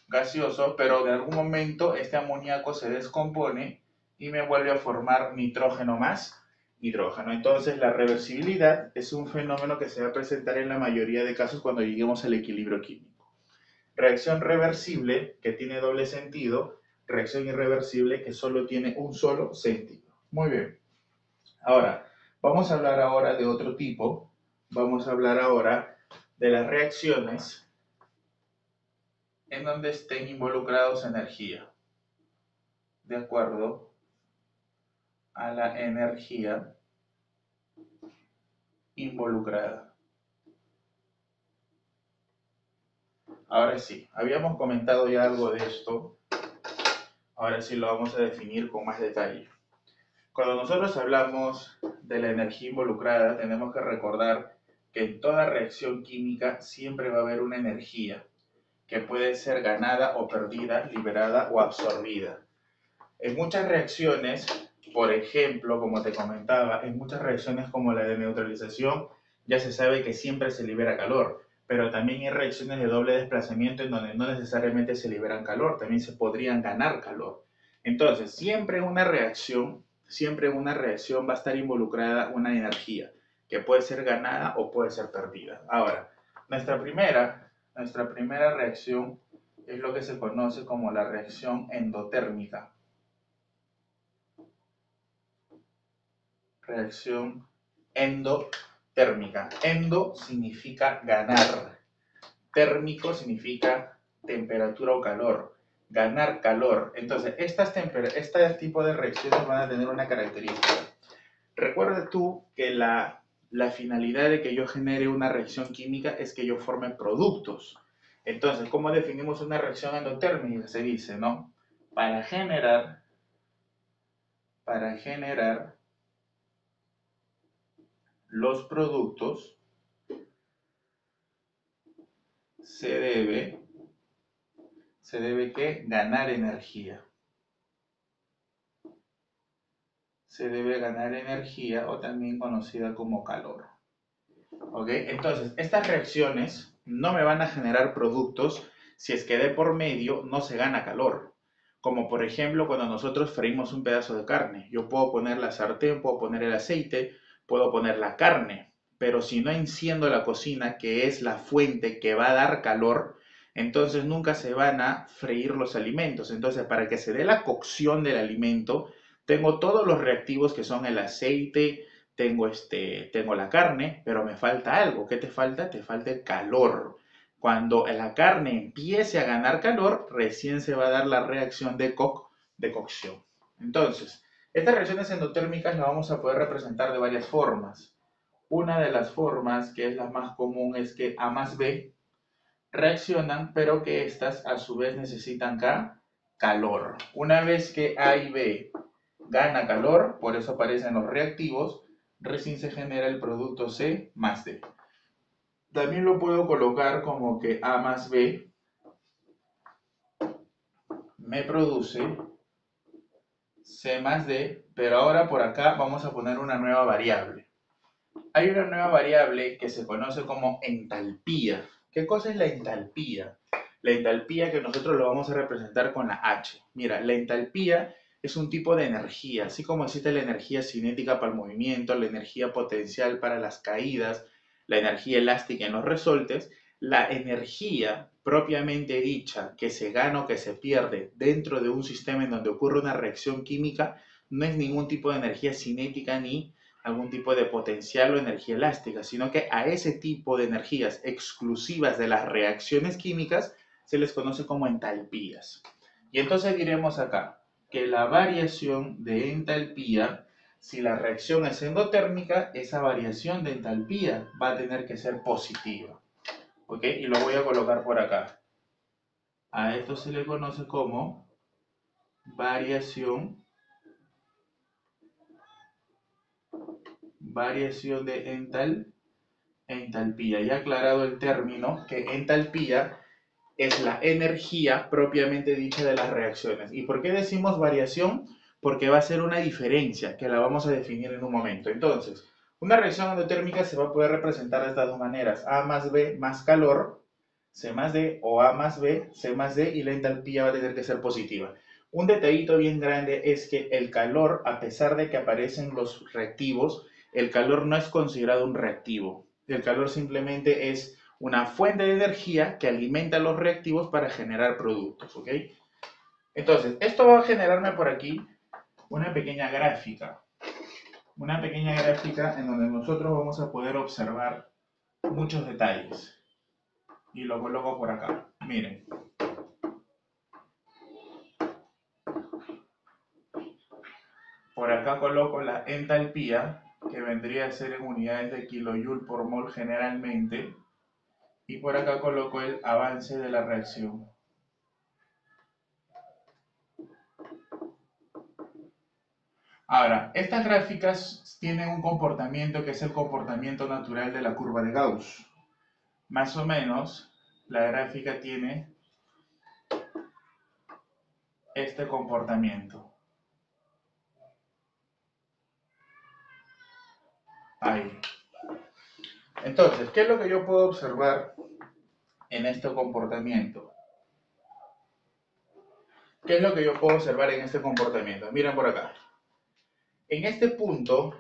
gaseoso, pero de algún momento este amoníaco se descompone y me vuelve a formar nitrógeno más hidrógeno. Entonces la reversibilidad es un fenómeno que se va a presentar en la mayoría de casos cuando lleguemos al equilibrio químico. Reacción reversible, que tiene doble sentido, reacción irreversible, que solo tiene un solo sentido. Muy bien. Ahora, vamos a hablar ahora de otro tipo. Vamos a hablar ahora de las reacciones en donde estén involucrados energía, de acuerdo a la energía involucrada. Ahora sí, habíamos comentado ya algo de esto, ahora sí lo vamos a definir con más detalle. Cuando nosotros hablamos de la energía involucrada, tenemos que recordar que en toda reacción química siempre va a haber una energía que puede ser ganada o perdida, liberada o absorbida. En muchas reacciones, por ejemplo, como te comentaba, en muchas reacciones como la de neutralización, ya se sabe que siempre se libera calor, pero también hay reacciones de doble desplazamiento en donde no necesariamente se liberan calor, también se podrían ganar calor. Entonces, siempre en una reacción va a estar involucrada una energía, que puede ser ganada o puede ser perdida. Ahora, nuestra primera reacción es lo que se conoce como la reacción endotérmica. Reacción endotérmica. Endo significa ganar. Térmico significa temperatura o calor. Ganar calor. Entonces, este tipo de reacciones van a tener una característica. Recuerda tú que la finalidad de que yo genere una reacción química es que yo forme productos. Entonces, ¿cómo definimos una reacción endotérmica? Se dice, ¿no? Para generar los productos se debe ¿qué? Ganar energía. Se debe ganar energía o también conocida como calor. ¿Ok? Entonces, estas reacciones no me van a generar productos si es que de por medio no se gana calor. Como por ejemplo cuando nosotros freímos un pedazo de carne. Yo puedo poner la sartén, puedo poner el aceite, puedo poner la carne, pero si no enciendo la cocina, que es la fuente que va a dar calor, entonces nunca se van a freír los alimentos. Entonces, para que se dé la cocción del alimento, tengo todos los reactivos que son el aceite, tengo la carne, pero me falta algo. ¿Qué te falta? Te falta el calor. Cuando la carne empiece a ganar calor, recién se va a dar la reacción de cocción. Entonces, estas reacciones endotérmicas las vamos a poder representar de varias formas. Una de las formas, que es la más común, es que A más B reaccionan, pero que estas a su vez necesitan calor. Una vez que A y B gana calor, por eso aparecen los reactivos, recién se genera el producto C más D. También lo puedo colocar como que A más B me produce C más D, pero ahora por acá vamos a poner una nueva variable. Hay una nueva variable que se conoce como entalpía. ¿Qué cosa es la entalpía? La entalpía que nosotros lo vamos a representar con la H. Mira, la entalpía es un tipo de energía, así como existe la energía cinética para el movimiento, la energía potencial para las caídas, la energía elástica en los resortes, la energía propiamente dicha que se gana o que se pierde dentro de un sistema en donde ocurre una reacción química no es ningún tipo de energía cinética ni algún tipo de potencial o energía elástica, sino que a ese tipo de energías exclusivas de las reacciones químicas se les conoce como entalpías. Y entonces diremos acá que la variación de entalpía, si la reacción es endotérmica, esa variación de entalpía va a tener que ser positiva. ¿Ok? Y lo voy a colocar por acá. A esto se le conoce como variación de entalpía. Ya aclarado el término que entalpía es la energía propiamente dicha de las reacciones. ¿Y por qué decimos variación? Porque va a ser una diferencia que la vamos a definir en un momento. Entonces, una reacción endotérmica se va a poder representar de estas dos maneras: A más B más calor, C más D, o A más B, C más D, y la entalpía va a tener que ser positiva. Un detallito bien grande es que el calor, a pesar de que aparecen los reactivos, el calor no es considerado un reactivo. El calor simplemente es una fuente de energía que alimenta los reactivos para generar productos, ¿ok? Entonces, esto va a generarme por aquí una pequeña gráfica en donde nosotros vamos a poder observar muchos detalles. Y lo coloco por acá. Miren. Por acá coloco la entalpía, que vendría a ser en unidades de kilojoule por mol generalmente. Y por acá coloco el avance de la reacción. Ahora, estas gráficas tienen un comportamiento que es el comportamiento natural de la curva de Gauss. Más o menos, la gráfica tiene este comportamiento. Ahí. Entonces, ¿qué es lo que yo puedo observar en este comportamiento? ¿Qué es lo que yo puedo observar en este comportamiento? Miren por acá. En este punto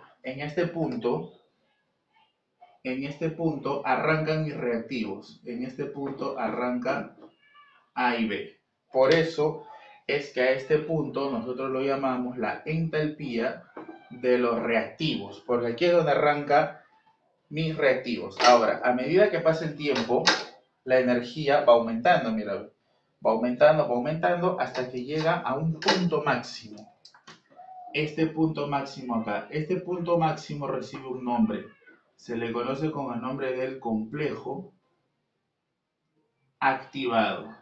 arrancan mis reactivos. En este punto arrancan A y B. Por eso es que a este punto nosotros lo llamamos la entalpía de los reactivos, porque aquí es donde arranca mis reactivos. Ahora, a medida que pasa el tiempo, la energía va aumentando, mira, va aumentando hasta que llega a un punto máximo. Este punto máximo acá, este punto máximo recibe un nombre. Se le conoce con el nombre del complejo activado.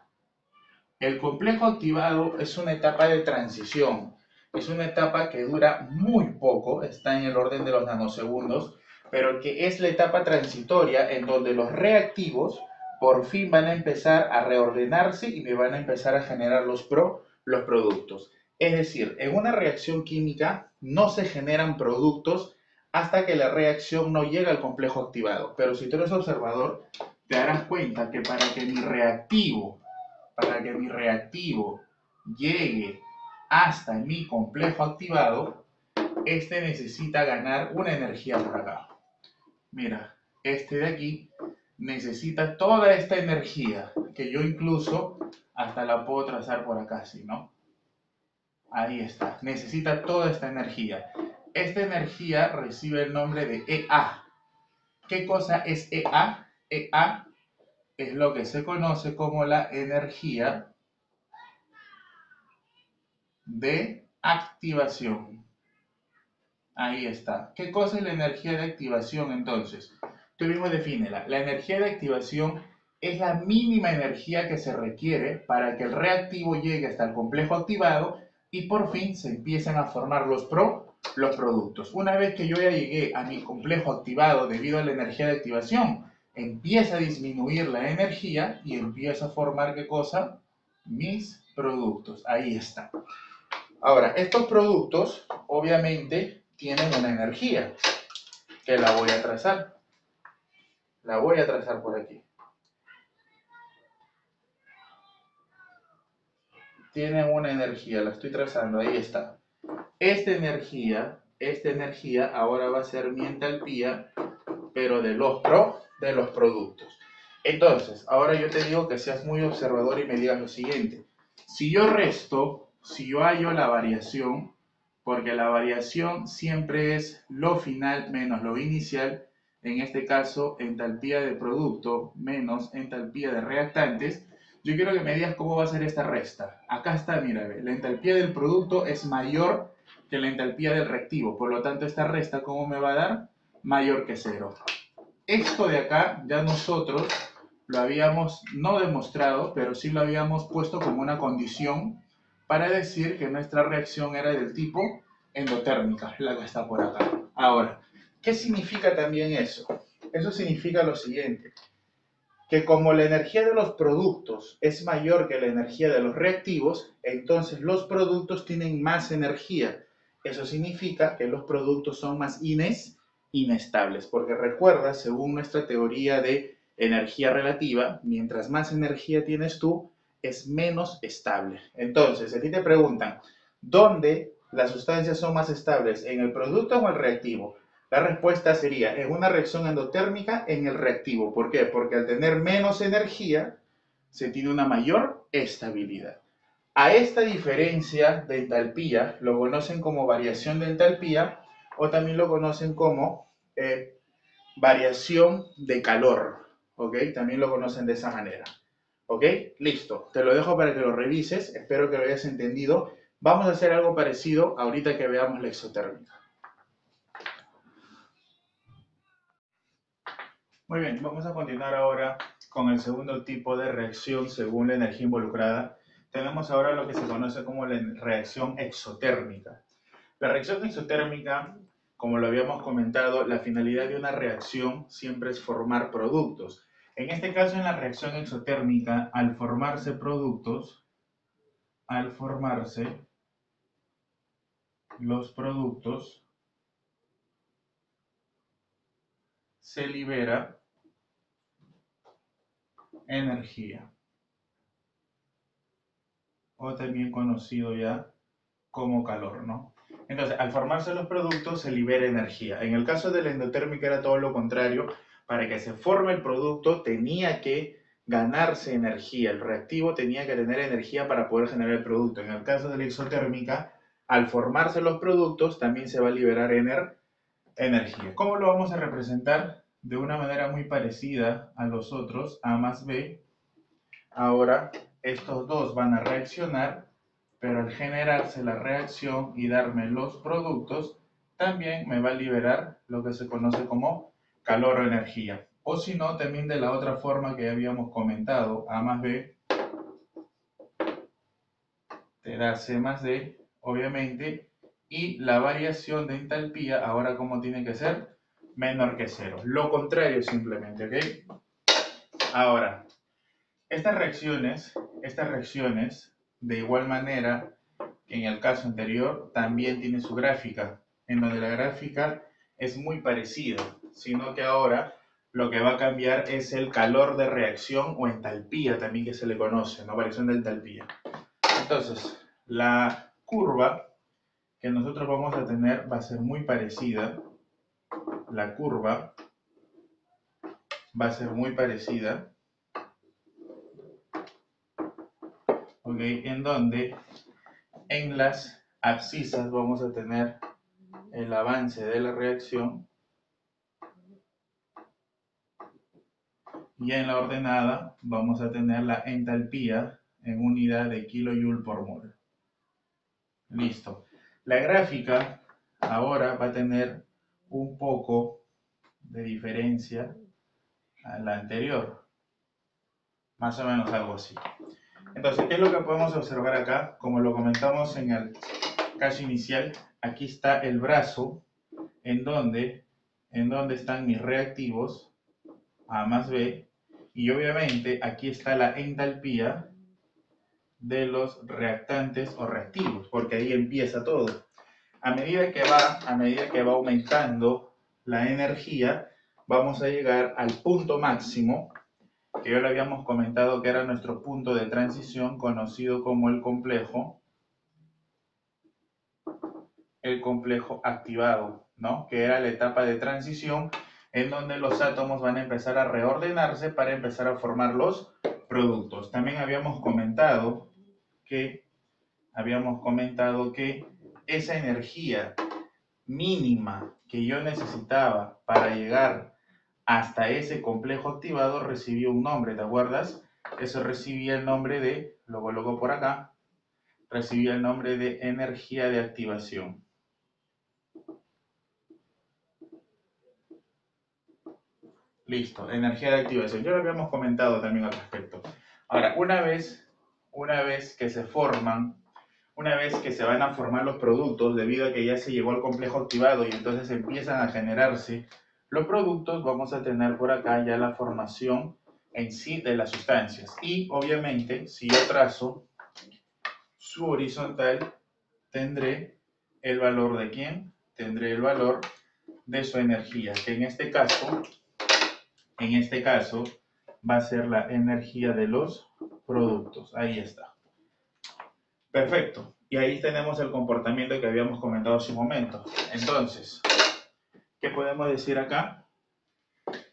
El complejo activado es una etapa de transición. Es una etapa que dura muy poco, está en el orden de los nanosegundos, pero que es la etapa transitoria en donde los reactivos por fin van a empezar a reordenarse y me van a empezar a generar los productos. Es decir, en una reacción química no se generan productos hasta que la reacción no llega al complejo activado. Pero si tú eres observador, te darás cuenta que para que mi reactivo llegue hasta mi complejo activado, este necesita ganar una energía por acá. Mira, este de aquí necesita toda esta energía, que yo incluso hasta la puedo trazar por acá, ¿sí, no? Ahí está, necesita toda esta energía. Esta energía recibe el nombre de EA. ¿Qué cosa es EA? EA es lo que se conoce como la energía de activación. Ahí está. ¿Qué cosa es la energía de activación entonces? Tú mismo defínela. La energía de activación es la mínima energía que se requiere para que el reactivo llegue hasta el complejo activado y por fin se empiecen a formar los productos. Una vez que yo ya llegué a mi complejo activado debido a la energía de activación, empieza a disminuir la energía y empieza a formar, ¿qué cosa? Mis productos. Ahí está. Ahora, estos productos obviamente tienen una energía que la voy a trazar. La voy a trazar por aquí. tienen una energía, la estoy trazando, ahí está. Esta energía ahora va a ser mi entalpía, pero de los productos. Entonces, ahora yo te digo que seas muy observador y me digas lo siguiente. Si yo hallo la variación, porque la variación siempre es lo final menos lo inicial, en este caso, entalpía de producto menos entalpía de reactantes, yo quiero que me digas cómo va a ser esta resta. Acá está, mira, la entalpía del producto es mayor que la entalpía del reactivo, por lo tanto, esta resta, ¿cómo me va a dar? Mayor que cero. Esto de acá, ya nosotros lo habíamos no demostrado, pero sí lo habíamos puesto como una condición para decir que nuestra reacción era del tipo endotérmica, la que está por acá. Ahora, ¿qué significa también eso? Eso significa lo siguiente, que como la energía de los productos es mayor que la energía de los reactivos, entonces los productos tienen más energía. Eso significa que los productos son más inestables, porque recuerda, según nuestra teoría de energía relativa, mientras más energía tienes tú, es menos estable. Entonces, si a ti te preguntan, ¿dónde las sustancias son más estables? ¿En el producto o en el reactivo? La respuesta sería, en una reacción endotérmica, en el reactivo. ¿Por qué? Porque al tener menos energía, se tiene una mayor estabilidad. A esta diferencia de entalpía, lo conocen como variación de entalpía, o también lo conocen como variación de calor, ¿ok? También lo conocen de esa manera, ¿ok? Listo, te lo dejo para que lo revises, espero que lo hayas entendido. Vamos a hacer algo parecido ahorita que veamos la exotérmica. Muy bien, vamos a continuar ahora con el segundo tipo de reacción según la energía involucrada. Tenemos ahora lo que se conoce como la reacción exotérmica. La reacción exotérmica, como lo habíamos comentado, la finalidad de una reacción siempre es formar productos. En este caso, en la reacción exotérmica, al formarse los productos, se libera energía, o también conocido ya como calor, ¿no? Entonces, al formarse los productos se libera energía. En el caso de la endotérmica era todo lo contrario. Para que se forme el producto tenía que ganarse energía. El reactivo tenía que tener energía para poder generar el producto. En el caso de la exotérmica, al formarse los productos también se va a liberar energía. ¿Cómo lo vamos a representar? De una manera muy parecida a los otros, A más B. Ahora, estos dos van a reaccionar, pero al generarse la reacción y darme los productos, también me va a liberar lo que se conoce como calor o energía. O si no, también de la otra forma que ya habíamos comentado, A más B te da C más D, obviamente, y la variación de entalpía ahora como tiene que ser menor que cero. Lo contrario simplemente, ¿ok? Ahora, estas reacciones, de igual manera que en el caso anterior, también tiene su gráfica, en donde la gráfica es muy parecida, sino que ahora lo que va a cambiar es el calor de reacción o entalpía también que se le conoce, ¿no? Variación de entalpía. Entonces, la curva que nosotros vamos a tener va a ser muy parecida. La curva va a ser muy parecida. ¿Ok? En donde en las abscisas vamos a tener el avance de la reacción y en la ordenada vamos a tener la entalpía en unidad de kilojoule por mol. Listo. La gráfica ahora va a tener un poco de diferencia a la anterior. Más o menos algo así. Entonces, ¿qué es lo que podemos observar acá? Como lo comentamos en el caso inicial, aquí está el brazo en donde están mis reactivos, A más B, y obviamente aquí está la entalpía de los reactantes o reactivos, porque ahí empieza todo. A medida que va aumentando la energía, vamos a llegar al punto máximo que ya lo habíamos comentado que era nuestro punto de transición conocido como el complejo activado, ¿no? Que era la etapa de transición en donde los átomos van a empezar a reordenarse para empezar a formar los productos. También habíamos comentado que esa energía mínima que yo necesitaba para llegar hasta ese complejo activado recibía un nombre, ¿te acuerdas? Eso recibía el nombre de, lo coloco por acá, recibía el nombre de energía de activación. Listo, energía de activación. Ya lo habíamos comentado también al respecto. Ahora, una vez que se forman, una vez que se van a formar los productos, debido a que ya se llegó al complejo activado y entonces empiezan a generarse los productos, vamos a tener por acá ya la formación en sí de las sustancias. Y obviamente, si yo trazo su horizontal, tendré el valor de ¿quién? Tendré el valor de su energía, que en este caso va a ser la energía de los productos. Ahí está. Perfecto. Y ahí tenemos el comportamiento que habíamos comentado hace un momento. Entonces, ¿qué podemos decir acá?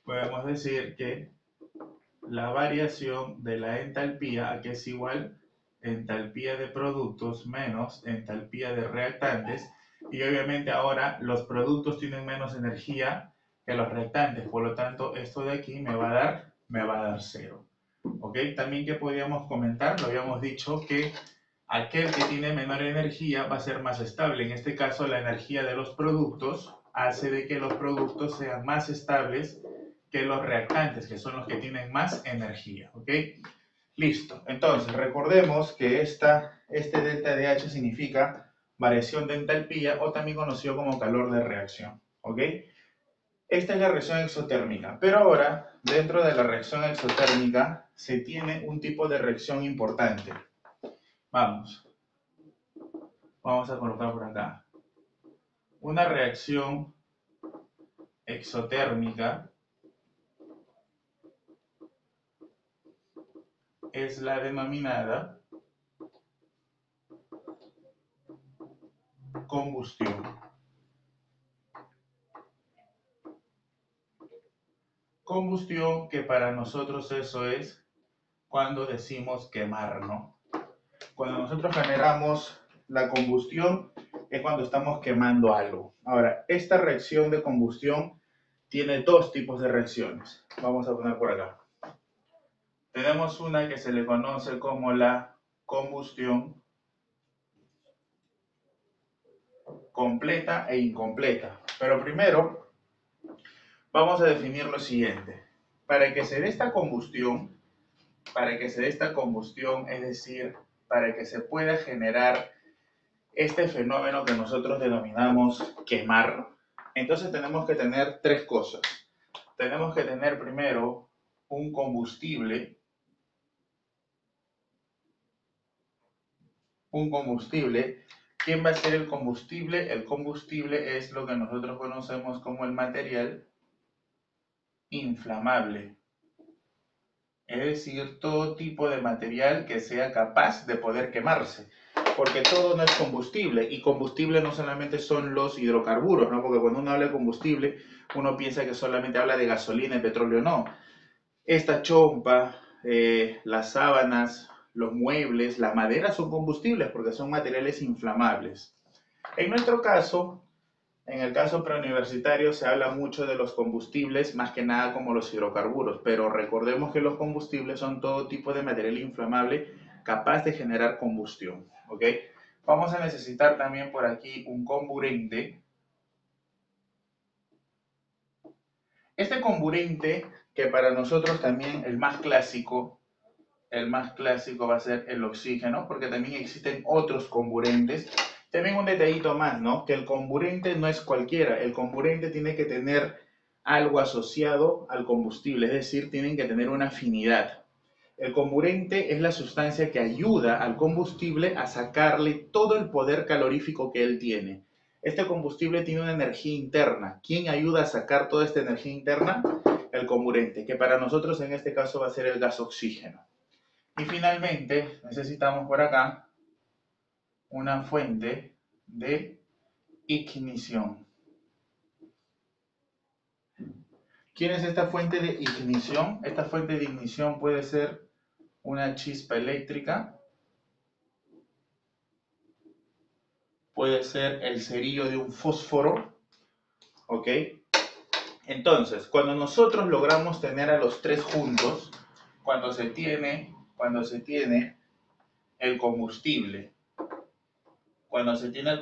Podemos decir que la variación de la entalpía, que es igual entalpía de productos menos entalpía de reactantes, y obviamente ahora los productos tienen menos energía que los reactantes, por lo tanto esto de aquí me va a dar 0. ¿Ok? También que podíamos comentar, lo habíamos dicho que aquel que tiene menor energía va a ser más estable. En este caso, la energía de los productos hace de que los productos sean más estables que los reactantes, que son los que tienen más energía. ¿Ok? Listo. Entonces, recordemos que este delta de H significa variación de entalpía o también conocido como calor de reacción. ¿Ok? Esta es la reacción exotérmica, pero ahora, dentro de la reacción exotérmica, se tiene un tipo de reacción importante. Vamos a colocar por acá. Una reacción exotérmica es la denominada combustión. Combustión, que para nosotros eso es cuando decimos quemar, ¿no? Cuando nosotros generamos la combustión es cuando estamos quemando algo. Ahora, esta reacción de combustión tiene dos tipos de reacciones. Vamos a poner por acá. Tenemos una que se le conoce como la combustión completa e incompleta. Pero primero vamos a definir lo siguiente. Para que se dé esta combustión, es decir, para que se pueda generar este fenómeno que nosotros denominamos quemar, entonces tenemos que tener tres cosas. Tenemos que tener primero un combustible. ¿Quién va a ser el combustible? El combustible es lo que nosotros conocemos como el material inflamable. Es decir, todo tipo de material que sea capaz de poder quemarse. Porque todo no es combustible. Y combustible no solamente son los hidrocarburos, ¿no? Porque cuando uno habla de combustible, uno piensa que solamente habla de gasolina y petróleo. No. Esta chompa, las sábanas, los muebles, la madera son combustibles porque son materiales inflamables. En nuestro caso, en el caso preuniversitario se habla mucho de los combustibles, más que nada como los hidrocarburos, pero recordemos que los combustibles son todo tipo de material inflamable capaz de generar combustión, ¿ok? Vamos a necesitar también por aquí un comburente. Este comburente, que para nosotros también el más clásico va a ser el oxígeno, porque también existen otros comburentes. También un detallito más, ¿no? Que el comburente no es cualquiera. El comburente tiene que tener algo asociado al combustible, es decir, tienen que tener una afinidad. El comburente es la sustancia que ayuda al combustible a sacarle todo el poder calorífico que él tiene. Este combustible tiene una energía interna. ¿Quién ayuda a sacar toda esta energía interna? el comburente, que para nosotros en este caso va a ser el gas oxígeno. Y finalmente necesitamos por acá una fuente de ignición. ¿Quién es esta fuente de ignición? Esta fuente de ignición puede ser una chispa eléctrica, puede ser el cerillo de un fósforo, ¿ok? Entonces, cuando nosotros logramos tener a los tres juntos, cuando se tiene el combustible, cuando se tiene el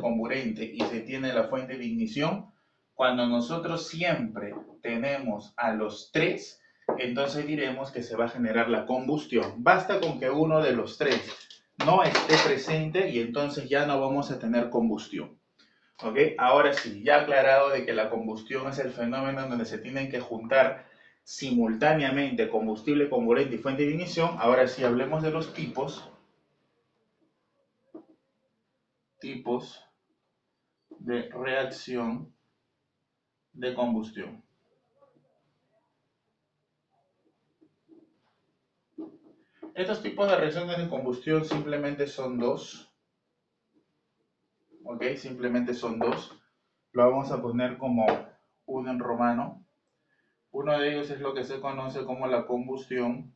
comburente y se tiene la fuente de ignición, cuando nosotros siempre tenemos a los tres, entonces diremos que se va a generar la combustión. Basta con que uno de los tres no esté presente y entonces ya no vamos a tener combustión. ¿Ok? Ahora sí, ya aclarado de que la combustión es el fenómeno en donde se tienen que juntar simultáneamente combustible, comburente y fuente de ignición, ahora sí hablemos de los tipos de reacción de combustión. Estos tipos de reacciones de combustión simplemente son dos. ¿Ok? Simplemente son dos. Lo vamos a poner como uno en romano. Uno de ellos es lo que se conoce como la combustión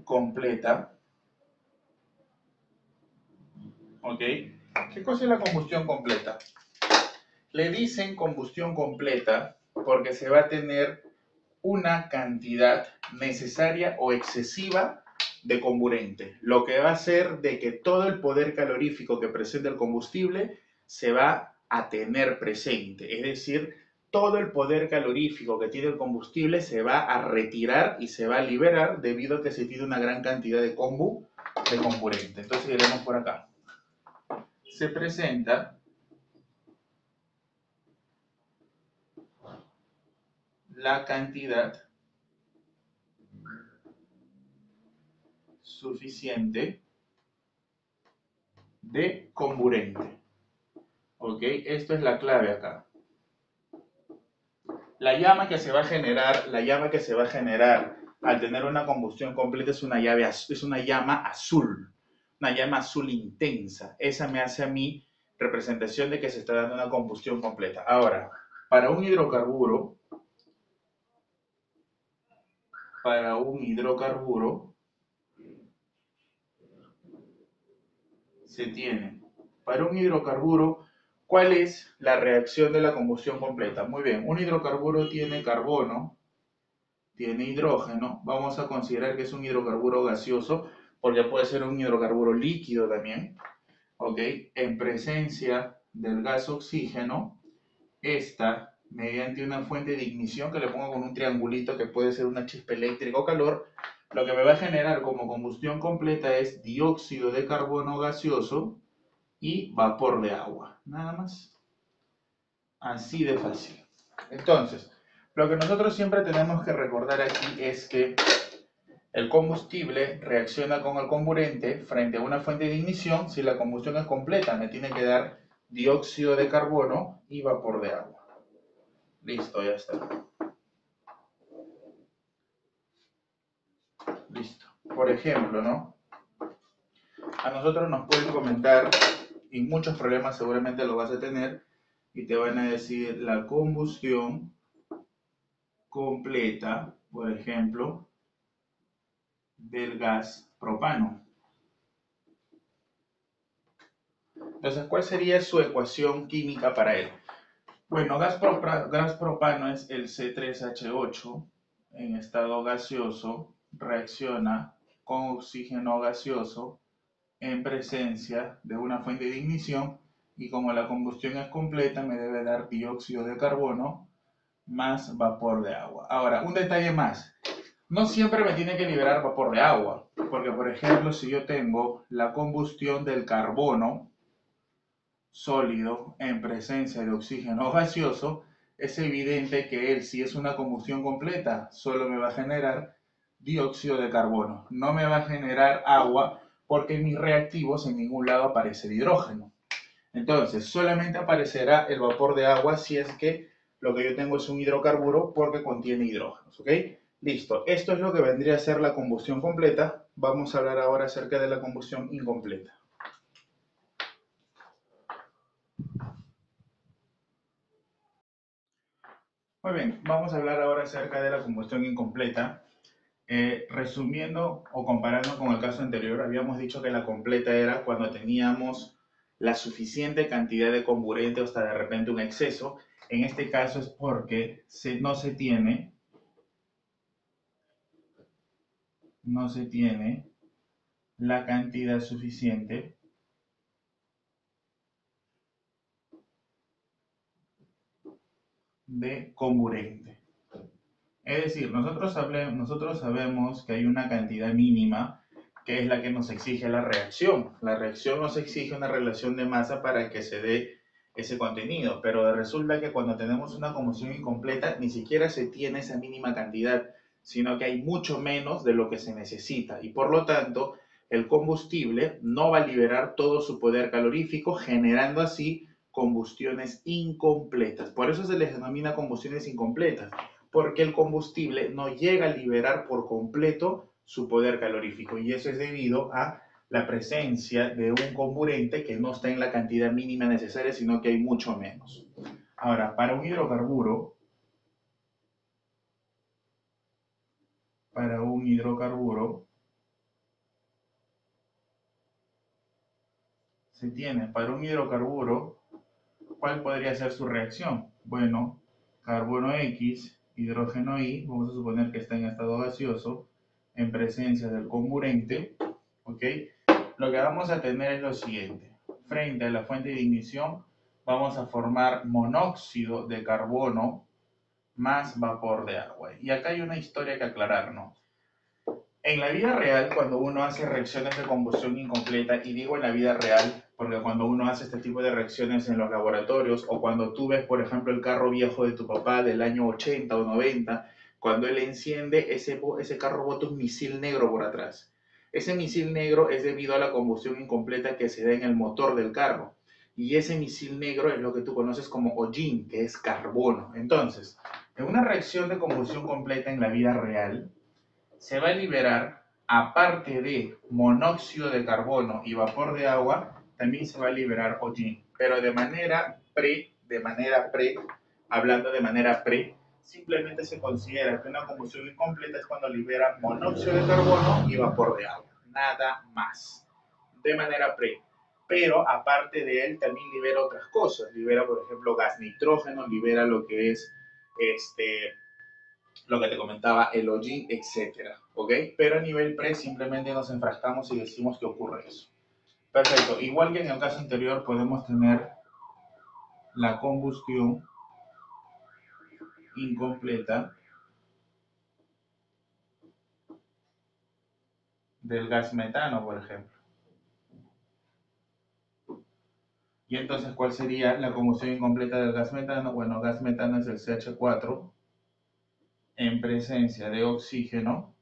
completa. ¿Ok? ¿Qué cosa es la combustión completa? Le dicen combustión completa porque se va a tener una cantidad necesaria o excesiva de comburente, lo que va a hacer de que todo el poder calorífico que presenta el combustible se va a tener presente, es decir, todo el poder calorífico que tiene el combustible se va a retirar y se va a liberar debido a que se tiene una gran cantidad de comburente. Entonces iremos por acá. Se presenta la cantidad suficiente de comburente. ¿Ok? Esto es la clave acá. La llama que se va a generar al tener una combustión completa es una llama azul intensa. Esa me hace a mí representación de que se está dando una combustión completa. Ahora, para un hidrocarburo se tiene. Para un hidrocarburo, ¿cuál es la reacción de la combustión completa? Muy bien, un hidrocarburo tiene carbono, tiene hidrógeno. Vamos a considerar que es un hidrocarburo gaseoso, porque puede ser un hidrocarburo líquido también. ¿Ok? En presencia del gas oxígeno, esta, mediante una fuente de ignición que le pongo con un triangulito que puede ser una chispa eléctrica o calor, lo que me va a generar como combustión completa es dióxido de carbono gaseoso y vapor de agua. Nada más. Así de fácil. Entonces, lo que nosotros siempre tenemos que recordar aquí es que el combustible reacciona con el comburente frente a una fuente de ignición. Si la combustión es completa, me tiene que dar dióxido de carbono y vapor de agua. Listo, ya está. Listo. Por ejemplo, ¿no? A nosotros nos pueden comentar, y muchos problemas seguramente lo vas a tener, y te van a decir la combustión completa, por ejemplo, del gas propano. Entonces, ¿cuál sería su ecuación química para él? Bueno, gas propano es el C3H8 en estado gaseoso, reacciona con oxígeno gaseoso en presencia de una fuente de ignición y como la combustión es completa me debe dar dióxido de carbono más vapor de agua. Ahora, un detalle más. No siempre me tiene que liberar vapor de agua, porque por ejemplo, si yo tengo la combustión del carbono sólido en presencia de oxígeno gaseoso, es evidente que él, si es una combustión completa, solo me va a generar dióxido de carbono. No me va a generar agua porque en mis reactivos en ningún lado aparece el hidrógeno. Entonces, solamente aparecerá el vapor de agua si es que lo que yo tengo es un hidrocarburo porque contiene hidrógenos, ¿ok? Listo, esto es lo que vendría a ser la combustión completa. Vamos a hablar ahora acerca de la combustión incompleta. Muy bien, vamos a hablar ahora acerca de la combustión incompleta. Resumiendo o comparando con el caso anterior, habíamos dicho que la completa era cuando teníamos la suficiente cantidad de comburente o hasta de repente un exceso. En este caso es porque no se tiene la cantidad suficiente de comburente. Es decir, nosotros sabemos que hay una cantidad mínima que es la que nos exige la reacción. La reacción nos exige una relación de masa para que se dé ese contenido, pero resulta que cuando tenemos una combustión incompleta ni siquiera se tiene esa mínima cantidad, sino que hay mucho menos de lo que se necesita y por lo tanto el combustible no va a liberar todo su poder calorífico, generando así combustiones incompletas. Por eso se les denomina combustiones incompletas, porque el combustible no llega a liberar por completo su poder calorífico y eso es debido a la presencia de un comburente que no está en la cantidad mínima necesaria, sino que hay mucho menos. Ahora, para un hidrocarburo, se tiene, para un hidrocarburo, ¿cuál podría ser su reacción? Bueno, carbono X, hidrógeno Y, vamos a suponer que está en estado gaseoso, en presencia del comburente, ¿ok? Lo que vamos a tener es lo siguiente. Frente a la fuente de ignición, vamos a formar monóxido de carbono más vapor de agua. Y acá hay una historia que aclarar, ¿no? En la vida real, cuando uno hace reacciones de combustión incompleta, y digo en la vida real, porque cuando uno hace este tipo de reacciones en los laboratorios, o cuando tú ves, por ejemplo, el carro viejo de tu papá del año 80 o 90, cuando él enciende, ese carro bota un misil negro por atrás. Ese misil negro es debido a la combustión incompleta que se da en el motor del carro. Y ese misil negro es lo que tú conoces como hollín, que es carbono. Entonces, en una reacción de combustión completa en la vida real, se va a liberar, aparte de monóxido de carbono y vapor de agua, también se va a liberar hollín, pero hablando de manera pre, simplemente se considera que una combustión incompleta es cuando libera monóxido de carbono y vapor de agua, nada más, de manera pre. Pero aparte de él también libera otras cosas, libera por ejemplo gas nitrógeno, libera lo que es lo que te comentaba, el hollín, etcétera, ¿ok? Pero a nivel pre simplemente nos enfrascamos y decimos que ocurre eso. Perfecto, igual que en el caso anterior podemos tener la combustión incompleta del gas metano, por ejemplo. Y entonces, ¿cuál sería la combustión incompleta del gas metano? Bueno, gas metano es el CH4 en presencia de oxígeno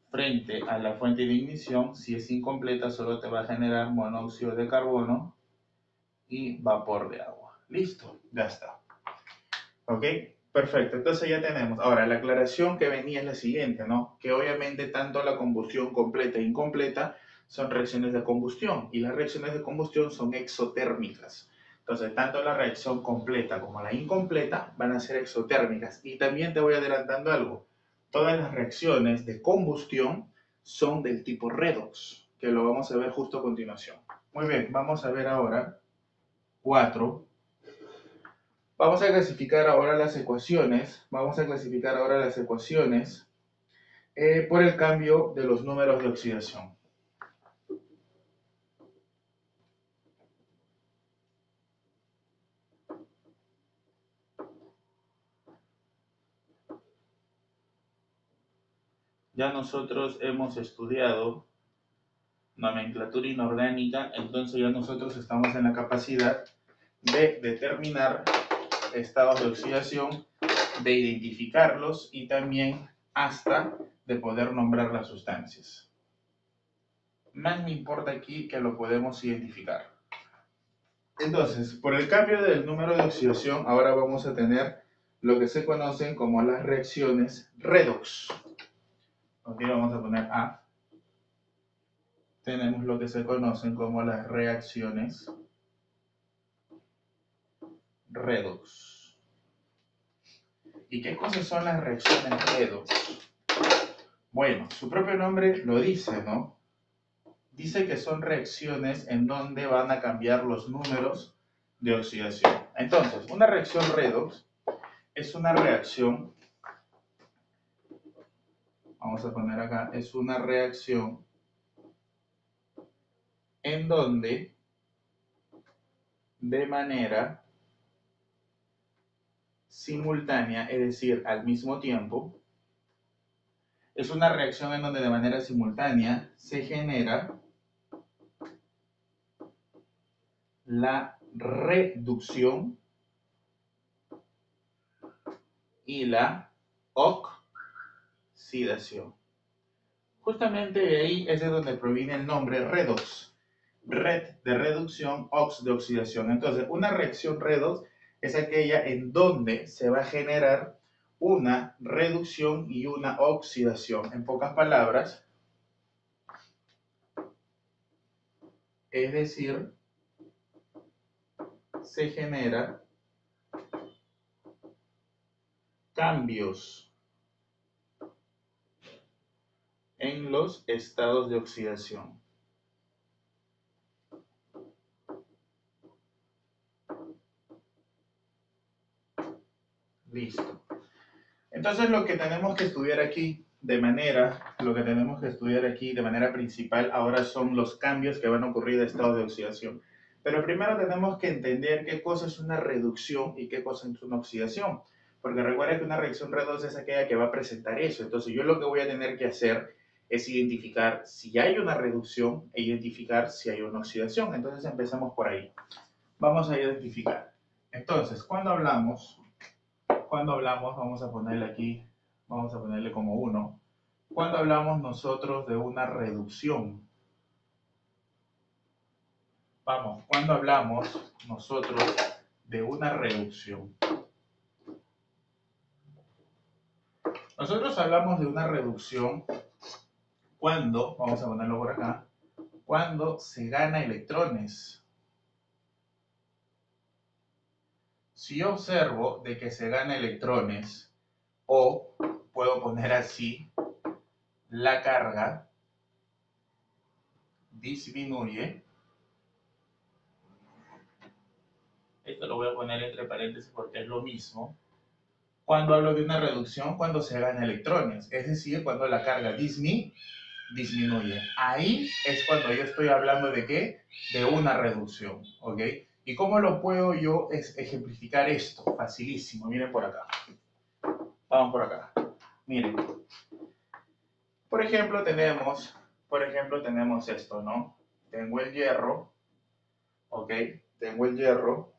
frente a la fuente de ignición. Si es incompleta, solo te va a generar monóxido de carbono y vapor de agua. Listo, ya está. ¿Ok? Perfecto, entonces ya tenemos. Ahora, la aclaración que venía es la siguiente, ¿no? Que obviamente tanto la combustión completa e incompleta son reacciones de combustión y las reacciones de combustión son exotérmicas. Entonces, tanto la reacción completa como la incompleta van a ser exotérmicas. Y también te voy adelantando algo. Todas las reacciones de combustión son del tipo redox, que lo vamos a ver justo a continuación. Muy bien, vamos a ver ahora 4. Vamos a clasificar ahora las ecuaciones. Por el cambio de los números de oxidación. Ya nosotros hemos estudiado nomenclatura inorgánica, entonces ya nosotros estamos en la capacidad de determinar estados de oxidación, de identificarlos y también hasta de poder nombrar las sustancias. Más me importa aquí que lo podemos identificar. Entonces, por el cambio del número de oxidación, ahora vamos a tener lo que se conocen como las reacciones redox. Aquí vamos a poner A. Tenemos lo que se conocen como las reacciones redox. ¿Y qué cosas son las reacciones redox? Bueno, su propio nombre lo dice, ¿no? Dice que son reacciones en donde van a cambiar los números de oxidación. Entonces, una reacción redox es una reacción, vamos a poner acá, es una reacción en donde de manera simultánea, es decir, al mismo tiempo, es una reacción en donde de manera simultánea se genera la reducción y la oxidación. Justamente de ahí es de donde proviene el nombre redox. Red de reducción, ox de oxidación. Entonces, una reacción redox es aquella en donde se va a generar una reducción y una oxidación. En pocas palabras, es decir, se genera cambios en los estados de oxidación. Listo. Entonces lo que tenemos que estudiar aquí de manera principal ahora son los cambios que van a ocurrir de estado de oxidación. Pero primero tenemos que entender qué cosa es una reducción y qué cosa es una oxidación. Porque recuerda que una reacción redox es aquella que va a presentar eso. Entonces yo lo que voy a tener que hacer es identificar si hay una reducción e identificar si hay una oxidación. Entonces empezamos por ahí. Vamos a identificar. Entonces, cuando hablamos, vamos a ponerle aquí, vamos a ponerle como 1. Cuando hablamos nosotros de una reducción, cuando hablamos nosotros de una reducción. Nosotros hablamos de una reducción cuando, vamos a ponerlo por acá, cuando se gana electrones. Si yo observo de que se gana electrones, o puedo poner así, la carga disminuye. Esto lo voy a poner entre paréntesis porque es lo mismo. Cuando hablo de una reducción, cuando se gana electrones, es decir, cuando la carga disminuye. Ahí es cuando yo estoy hablando de ¿qué? De una reducción, ¿ok? ¿Y cómo lo puedo yo ejemplificar esto? Facilísimo, miren por acá. Vamos por acá. Miren. Por ejemplo, tenemos esto, ¿no? Tengo el hierro, ¿ok? Tengo el hierro,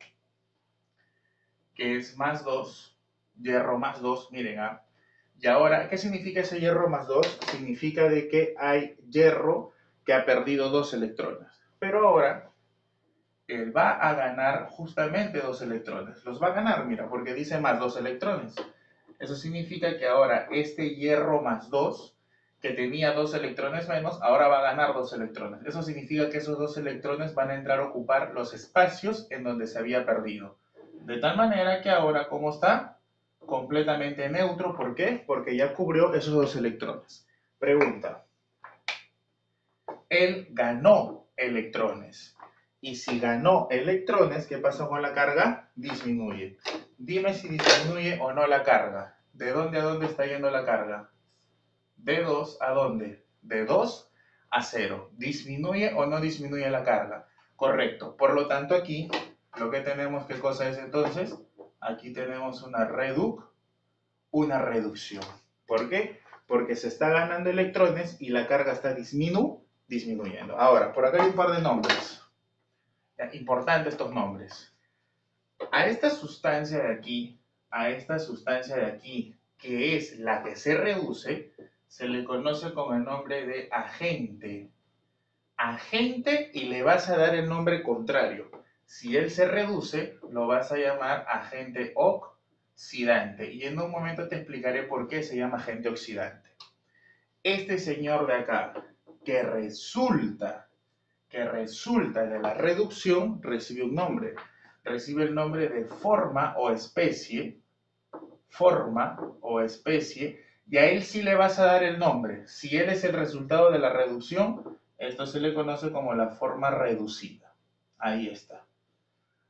que es más 2, hierro más 2, miren, ¿ah? Y ahora, ¿qué significa ese hierro más 2? Significa de que hay hierro que ha perdido 2 electrones. Pero ahora, él va a ganar justamente 2 electrones. Los va a ganar, mira, porque dice más 2 electrones. Eso significa que ahora este hierro más 2, que tenía 2 electrones menos, ahora va a ganar 2 electrones. Eso significa que esos 2 electrones van a entrar a ocupar los espacios en donde se había perdido. De tal manera que ahora, ¿cómo está? Completamente neutro. ¿Por qué? Porque ya cubrió esos 2 electrones. Pregunta. Él ganó electrones. Y si ganó electrones, ¿qué pasó con la carga? Disminuye. Dime si disminuye o no la carga. ¿De dónde a dónde está yendo la carga? ¿De 2 a dónde? De 2 a 0. ¿Disminuye o no disminuye la carga? Correcto. Por lo tanto, aquí lo que tenemos, ¿qué cosa es entonces? Aquí tenemos una reducción. ¿Por qué? Porque se está ganando electrones y la carga está disminuyendo. Ahora, por acá hay un par de nombres. Importantes estos nombres. A esta sustancia de aquí, que es la que se reduce, se le conoce con el nombre de agente. Agente, y le vas a dar el nombre contrario. Si él se reduce, lo vas a llamar agente oxidante. Y en un momento te explicaré por qué se llama agente oxidante. Este señor de acá, que resulta de la reducción, recibe un nombre. Recibe el nombre de forma o especie, y a él sí le vas a dar el nombre. Si él es el resultado de la reducción, esto se le conoce como la forma reducida. Ahí está.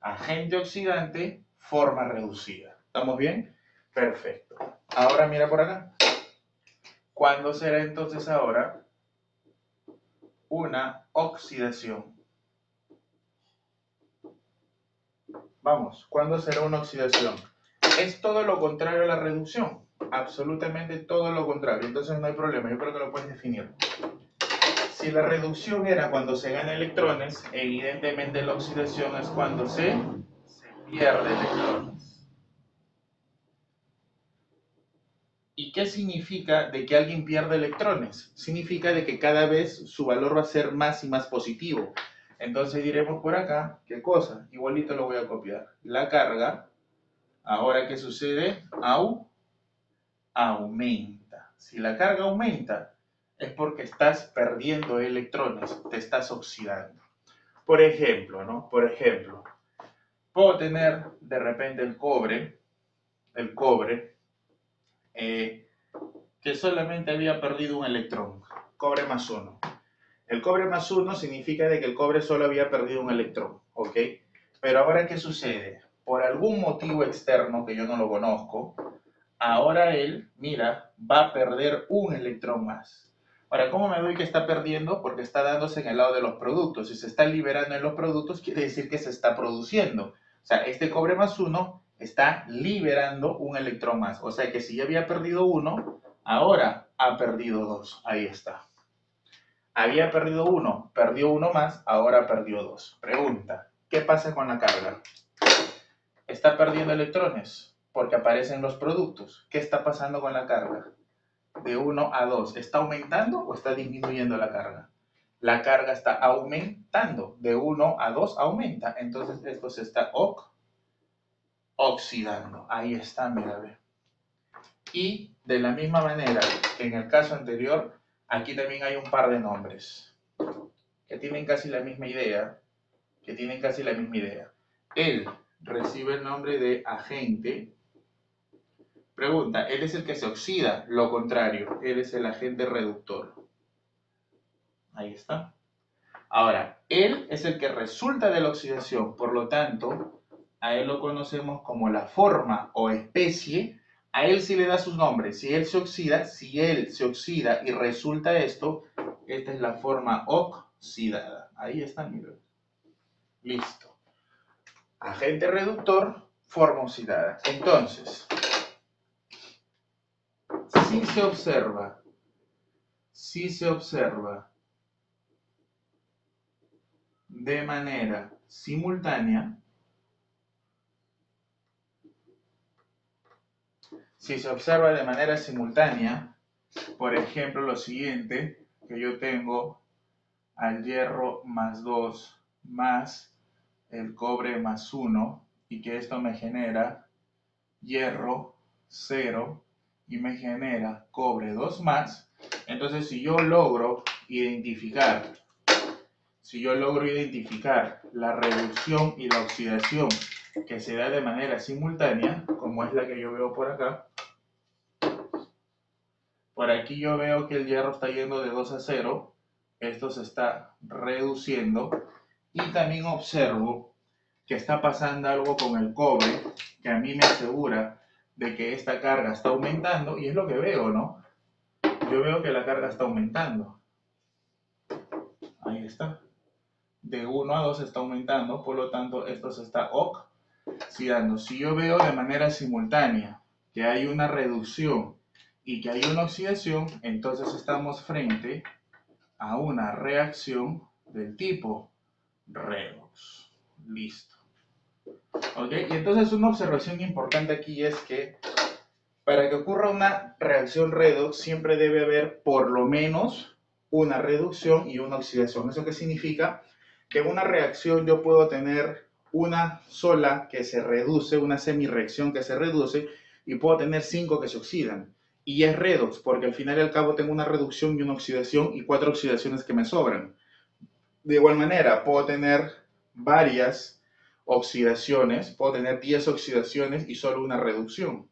Agente oxidante, forma reducida. ¿Estamos bien? Perfecto. Ahora mira por acá. ¿Cuándo será entonces ahora una oxidación? Vamos, ¿cuándo será una oxidación? Es todo lo contrario a la reducción. Absolutamente todo lo contrario. Entonces no hay problema. Yo creo que lo puedes definir. Si la reducción era cuando se gana electrones, evidentemente la oxidación es cuando se pierde electrones. ¿Y qué significa de que alguien pierda electrones? Significa de que cada vez su valor va a ser más y más positivo. Entonces diremos por acá, ¿qué cosa? Igualito lo voy a copiar. La carga, ahora ¿qué sucede? Aumenta. Si la carga aumenta, es porque estás perdiendo electrones, te estás oxidando. Por ejemplo, ¿no? Por ejemplo, puedo tener de repente el cobre, que solamente había perdido un electrón, cobre más 1. El cobre más 1 significa de que el cobre solo había perdido un electrón, ¿ok? Pero ahora, ¿qué sucede? Por algún motivo externo que yo no lo conozco, ahora él, mira, va a perder un electrón más. Ahora, ¿cómo me doy que está perdiendo? Porque está dándose en el lado de los productos. Si se está liberando en los productos, quiere decir que se está produciendo. O sea, este cobre más 1 está liberando un electrón más. O sea que si ya había perdido 1, ahora ha perdido 2. Ahí está. Había perdido 1, perdió 1 más, ahora perdió 2. Pregunta, ¿qué pasa con la carga? Está perdiendo electrones porque aparecen los productos. ¿Qué está pasando con la carga? De 1 a 2, ¿está aumentando o está disminuyendo la carga? La carga está aumentando, de 1 a 2 aumenta, entonces esto se está oxidando. Ahí está, mira, ve. Y de la misma manera que en el caso anterior, aquí también hay un par de nombres que tienen casi la misma idea, Él recibe el nombre de agente. Pregunta, ¿él es el que se oxida? Lo contrario, él es el agente reductor. Ahí está. Ahora, él es el que resulta de la oxidación, por lo tanto, a él lo conocemos como la forma o especie. A él sí le da sus nombres. Si él se oxida y resulta esto, esta es la forma oxidada. Ahí está, mira. Listo. Agente reductor, forma oxidada. Entonces, si se observa de manera simultánea, por ejemplo, lo siguiente, que yo tengo al hierro más 2 más el cobre más 1 y que esto me genera hierro 0 y me genera cobre 2 más. Entonces, si yo logro identificar la reducción y la oxidación que se da de manera simultánea, como es la que yo veo por acá, por aquí yo veo que el hierro está yendo de 2 a 0, esto se está reduciendo, y también observo que está pasando algo con el cobre, que a mí me asegura de que esta carga está aumentando, y es lo que veo, ¿no? Yo veo que la carga está aumentando. Ahí está. De 1 a 2 está aumentando, por lo tanto esto se está oxidando. Si yo veo de manera simultánea que hay una reducción y que hay una oxidación, entonces estamos frente a una reacción del tipo redox. Listo. ¿Ok? Y entonces una observación importante aquí es que para que ocurra una reacción redox siempre debe haber por lo menos una reducción y una oxidación. ¿Eso qué significa? Que en una reacción yo puedo tener una sola que se reduce, una semirreacción que se reduce, y puedo tener 5 que se oxidan. Y es redox, porque al final y al cabo tengo una reducción y una oxidación y 4 oxidaciones que me sobran. De igual manera, puedo tener varias oxidaciones, puedo tener 10 oxidaciones y solo una reducción.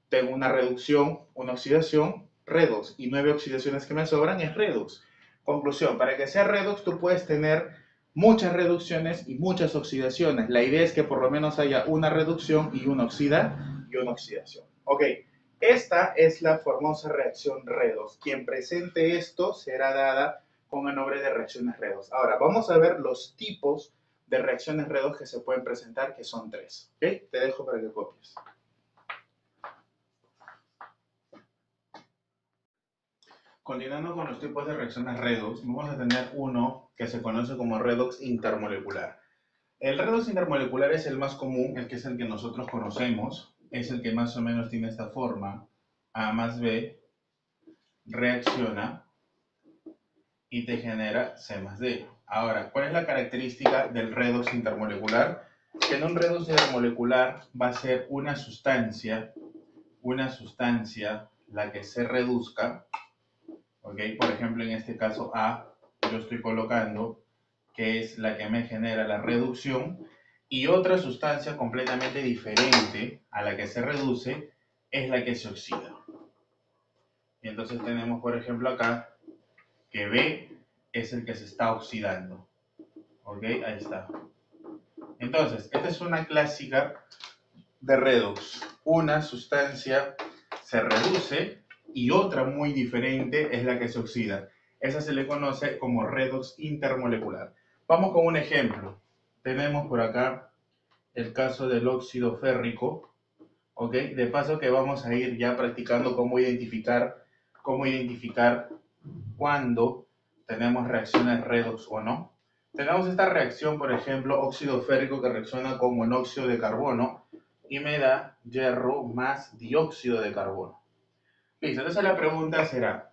Tengo una reducción, una oxidación, redox, y 9 oxidaciones que me sobran es redox. Conclusión, para que sea redox tú puedes tener muchas reducciones y muchas oxidaciones. La idea es que por lo menos haya una reducción y una oxidación. Ok, esta es la famosa reacción redox. Quien presente esto será dada con el nombre de reacciones redox. Ahora, vamos a ver los tipos de reacciones redox que se pueden presentar, que son 3. ¿Ok? Te dejo para que copies. Continuando con los tipos de reacciones redox, vamos a tener uno que se conoce como redox intermolecular. El redox intermolecular es el más común, el que es el que nosotros conocemos, es el que más o menos tiene esta forma: A más B reacciona y te genera C más D. Ahora, ¿cuál es la característica del redox intermolecular? Que en un redox intermolecular va a ser una sustancia la que se reduzca. ¿Ok? Por ejemplo, en este caso A, yo estoy colocando que es la que me genera la reducción, y otra sustancia completamente diferente a la que se reduce es la que se oxida. Y entonces tenemos, por ejemplo, acá que B es el que se está oxidando. ¿Ok? Ahí está. Entonces, esta es una clásica de redox. Una sustancia se reduce y otra muy diferente es la que se oxida. Esa se le conoce como redox intermolecular. Vamos con un ejemplo. Tenemos por acá el caso del óxido férrico. ¿Ok? De paso que vamos a ir ya practicando cómo identificar cuando tenemos reacciones redox o no. Tenemos esta reacción, por ejemplo, óxido férrico que reacciona con monóxido de carbono y me da hierro más dióxido de carbono. Listo, entonces la pregunta será,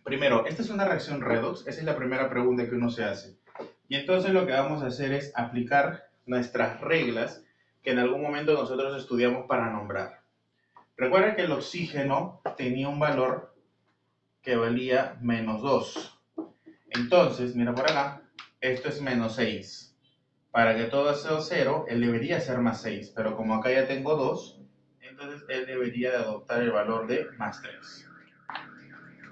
primero, ¿esta es una reacción redox? Esa es la primera pregunta que uno se hace. Y entonces lo que vamos a hacer es aplicar nuestras reglas que en algún momento nosotros estudiamos para nombrar. Recuerda que el oxígeno tenía un valor que valía -2. Entonces, mira por acá, esto es -6. Para que todo sea 0, él debería ser +6, pero como acá ya tengo 2, entonces él debería de adoptar el valor de +3.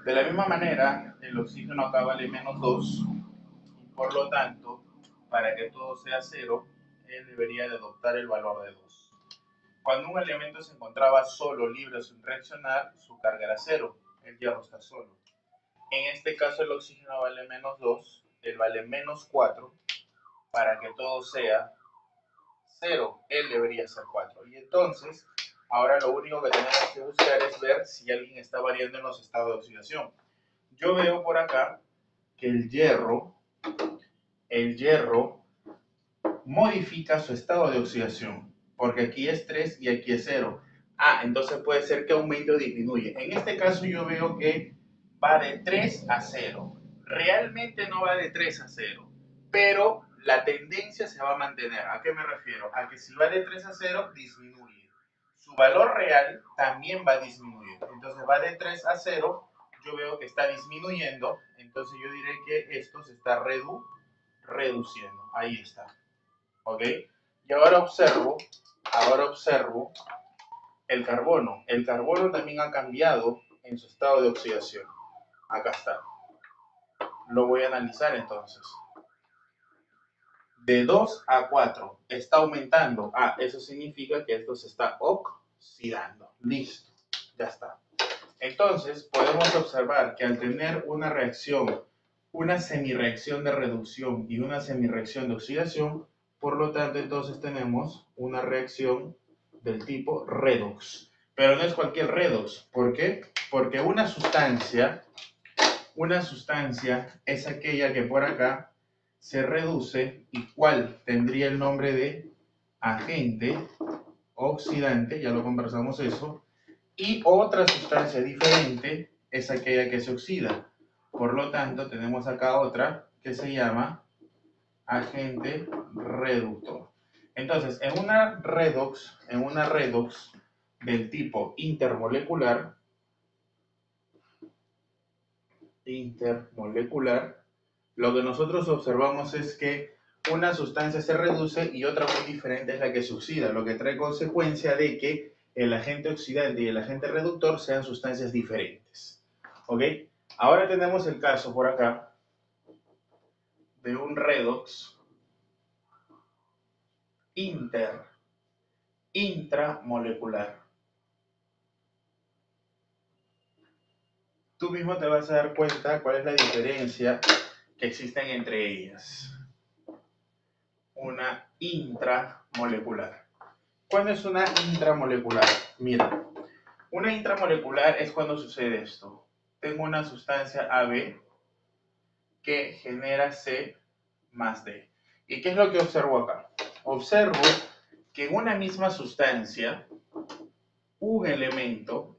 De la misma manera, el oxígeno acá vale -2, y por lo tanto, para que todo sea 0, él debería de adoptar el valor de 2. Cuando un elemento se encontraba solo, libre o sin reaccionar, su carga era 0, el hierro está solo. En este caso el oxígeno vale -2, él vale -4, para que todo sea 0, él debería ser 4. Y entonces, ahora lo único que tenemos que buscar es ver si alguien está variando en los estados de oxidación. Yo veo por acá que el hierro modifica su estado de oxidación, porque aquí es 3 y aquí es 0. Entonces puede ser que aumente o disminuye. En este caso yo veo que va de 3 a 0. Realmente no va de 3 a 0, pero la tendencia se va a mantener. ¿A qué me refiero? A que si va de 3 a 0, disminuye. Su valor real también va a disminuir. Entonces va de 3 a 0, yo veo que está disminuyendo, entonces yo diré que esto se está reduciendo. Ahí está. ¿Ok? Y ahora observo el carbono. El carbono también ha cambiado en su estado de oxidación. Acá está. Lo voy a analizar entonces. De 2 a 4 está aumentando. Eso significa que esto se está oxidando. Listo. Ya está. Entonces podemos observar que al tener una reacción, una semirreacción de reducción y una semirreacción de oxidación, por lo tanto entonces tenemos una reacción del tipo redox. Pero no es cualquier redox. ¿Por qué? Porque una sustancia es aquella que por acá se reduce y cuál tendría el nombre de agente oxidante, ya lo conversamos eso, y otra sustancia diferente es aquella que se oxida. Por lo tanto, tenemos acá otra que se llama agente reductor. Entonces, en una redox del tipo intermolecular, lo que nosotros observamos es que una sustancia se reduce y otra muy diferente es la que se oxida, lo que trae consecuencia de que el agente oxidante y el agente reductor sean sustancias diferentes. ¿Ok? Ahora tenemos el caso por acá de un redox intramolecular. Tú mismo te vas a dar cuenta cuál es la diferencia que existen entre ellas. Una intramolecular. ¿Cuándo es una intramolecular? Mira, una intramolecular es cuando sucede esto. Tengo una sustancia AB que genera C más D. ¿Y qué es lo que observo acá? Observo que en una misma sustancia, un elemento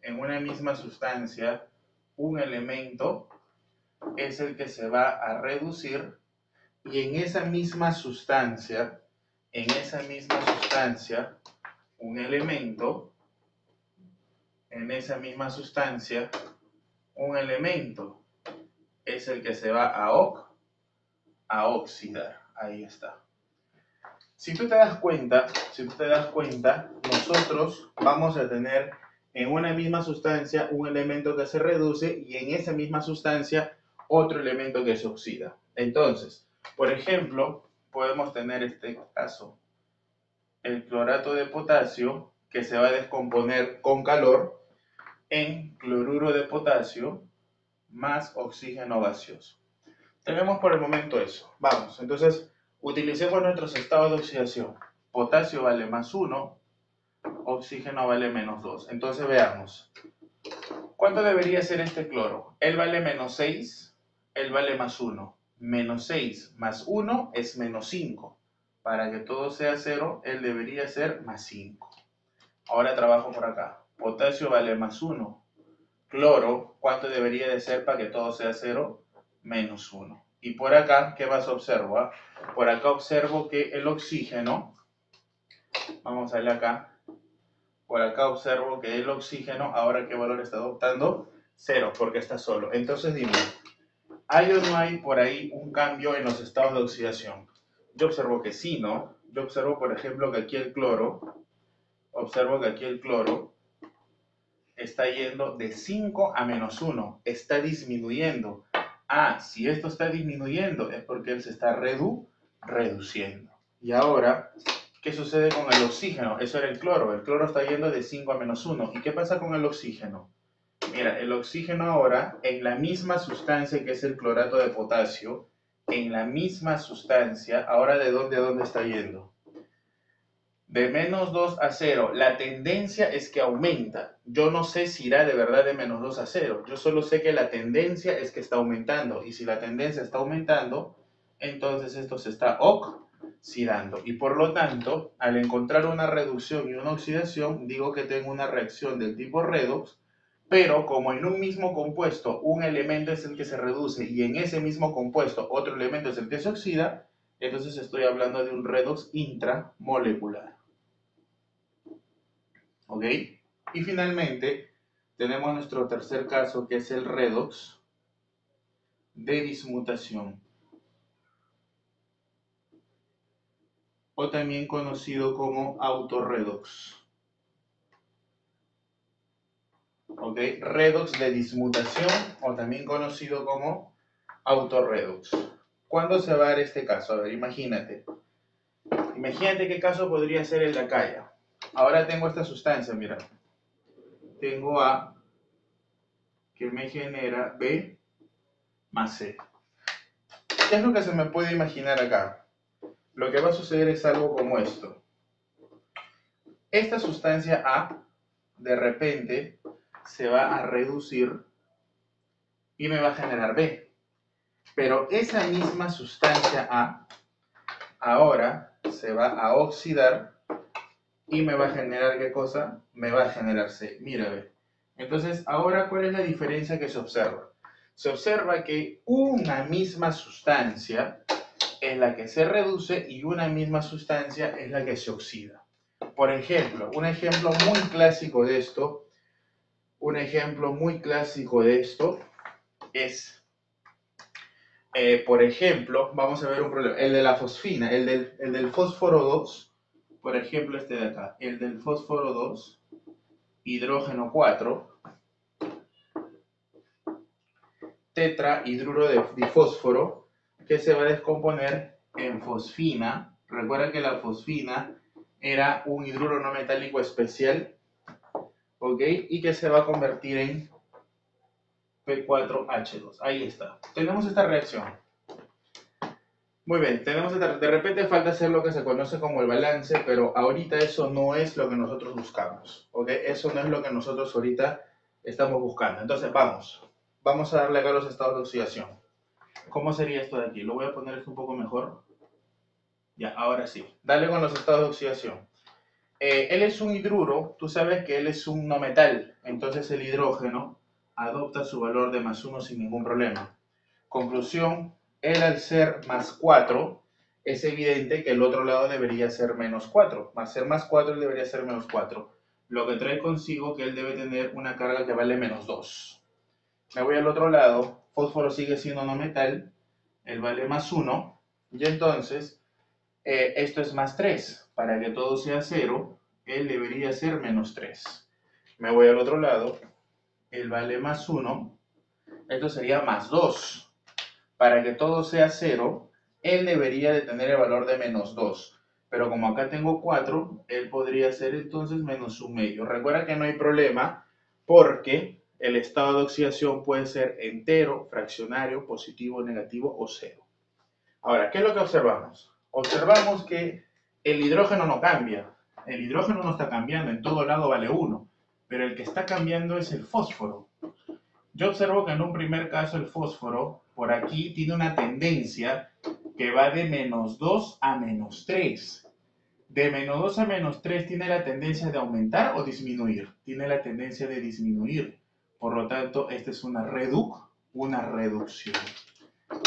es el que se va a reducir y en esa misma sustancia, un elemento es el que se va a oxidar. Ahí está. Si tú te das cuenta, nosotros vamos a tener en una misma sustancia un elemento que se reduce y en esa misma sustancia otro elemento que se oxida. Entonces, por ejemplo, podemos tener este caso, el clorato de potasio que se va a descomponer con calor en cloruro de potasio más oxígeno gaseoso. Tenemos por el momento eso. Vamos, entonces utilicemos nuestros estados de oxidación. Potasio vale más 1, oxígeno vale menos 2. Entonces veamos. ¿Cuánto debería ser este cloro? Él vale menos 6, él vale más 1. Menos 6 más 1 es menos 5. Para que todo sea 0, él debería ser más 5. Ahora trabajo por acá. Potasio vale más 1. Cloro, ¿cuánto debería de ser para que todo sea 0? Menos 1. Y por acá, ¿qué más observo? Por acá observo que el oxígeno, vamos a ver acá, por acá observo que el oxígeno, ahora ¿qué valor está adoptando? 0, porque está solo. Entonces dime, ¿hay o no hay por ahí un cambio en los estados de oxidación? Yo observo que sí, ¿no? Yo observo, por ejemplo, que aquí el cloro, está yendo de 5 a menos 1, está disminuyendo. Ah, si esto está disminuyendo es porque él se está reduciendo. Y ahora, ¿qué sucede con el oxígeno? Eso era el cloro está yendo de 5 a menos 1. ¿Y qué pasa con el oxígeno? Mira, el oxígeno ahora, en la misma sustancia que es el clorato de potasio, en la misma sustancia, ahora ¿de dónde a dónde está yendo? De menos 2 a 0, la tendencia es que aumenta. Yo no sé si irá de verdad de menos 2 a 0. Yo solo sé que la tendencia es que está aumentando. Y si la tendencia está aumentando, entonces esto se está oxidando. Y por lo tanto, al encontrar una reducción y una oxidación, digo que tengo una reacción del tipo redox, pero como en un mismo compuesto un elemento es el que se reduce y en ese mismo compuesto otro elemento es el que se oxida, entonces estoy hablando de un redox intramolecular. ¿Ok? Y finalmente tenemos nuestro tercer caso que es el redox de dismutación, o también conocido como autorredox. ¿Ok? Redox de dismutación o también conocido como autorredox. ¿Cuándo se va a dar este caso? A ver, imagínate. Imagínate qué caso podría ser el de acá. Ahora tengo esta sustancia, mira. Tengo A que me genera B más C. ¿Qué es lo que se me puede imaginar acá? Lo que va a suceder es algo como esto. Esta sustancia A, de repente, se va a reducir y me va a generar B. Pero esa misma sustancia A, ahora se va a oxidar y me va a generar ¿qué cosa? Me va a generar C. Mira, ve. Entonces, ahora, ¿cuál es la diferencia que se observa? Se observa que una misma sustancia es la que se reduce y una misma sustancia es la que se oxida. Por ejemplo, un ejemplo muy clásico de esto, es, por ejemplo, vamos a ver un problema, el de la fosfina, el del fósforo 2, por ejemplo este de acá, el del fósforo 2, hidrógeno 4, tetrahidruro de difósforo, que se va a descomponer en fosfina. Recuerda que la fosfina era un hidruro no metálico especial, ¿ok? Y que se va a convertir en P4H2. Ahí está. Tenemos esta reacción. Muy bien, de repente falta hacer lo que se conoce como el balance, pero ahorita eso no es lo que nosotros buscamos, ¿ok? Eso no es lo que nosotros ahorita estamos buscando. Entonces, vamos a darle acá los estados de oxidación. ¿Cómo sería esto de aquí? Lo voy a poner esto un poco mejor. Ya, ahora sí. Dale con los estados de oxidación. Él es un hidruro, tú sabes que él es un no metal, entonces el hidrógeno adopta su valor de +1 sin ningún problema. Conclusión, él al ser +4, es evidente que el otro lado debería ser -4. Más ser +4, él debería ser -4. Lo que trae consigo que él debe tener una carga que vale -2. Me voy al otro lado, fósforo sigue siendo no metal, él vale +1, y entonces esto es +3. Para que todo sea 0, él debería ser -3. Me voy al otro lado, él vale +1, esto sería +2. Para que todo sea 0, él debería de tener el valor de -2. Pero como acá tengo 4, él podría ser entonces -1/2. Recuerda que no hay problema porque el estado de oxidación puede ser entero, fraccionario, positivo, negativo o 0. Ahora, ¿qué es lo que observamos? Observamos que el hidrógeno no cambia. El hidrógeno no está cambiando, en todo lado vale 1. Pero el que está cambiando es el fósforo. Yo observo que en un primer caso el fósforo, por aquí, tiene una tendencia que va de -2 a -3. De -2 a -3 tiene la tendencia de aumentar o disminuir. Tiene la tendencia de disminuir. Por lo tanto, esta es una reducción.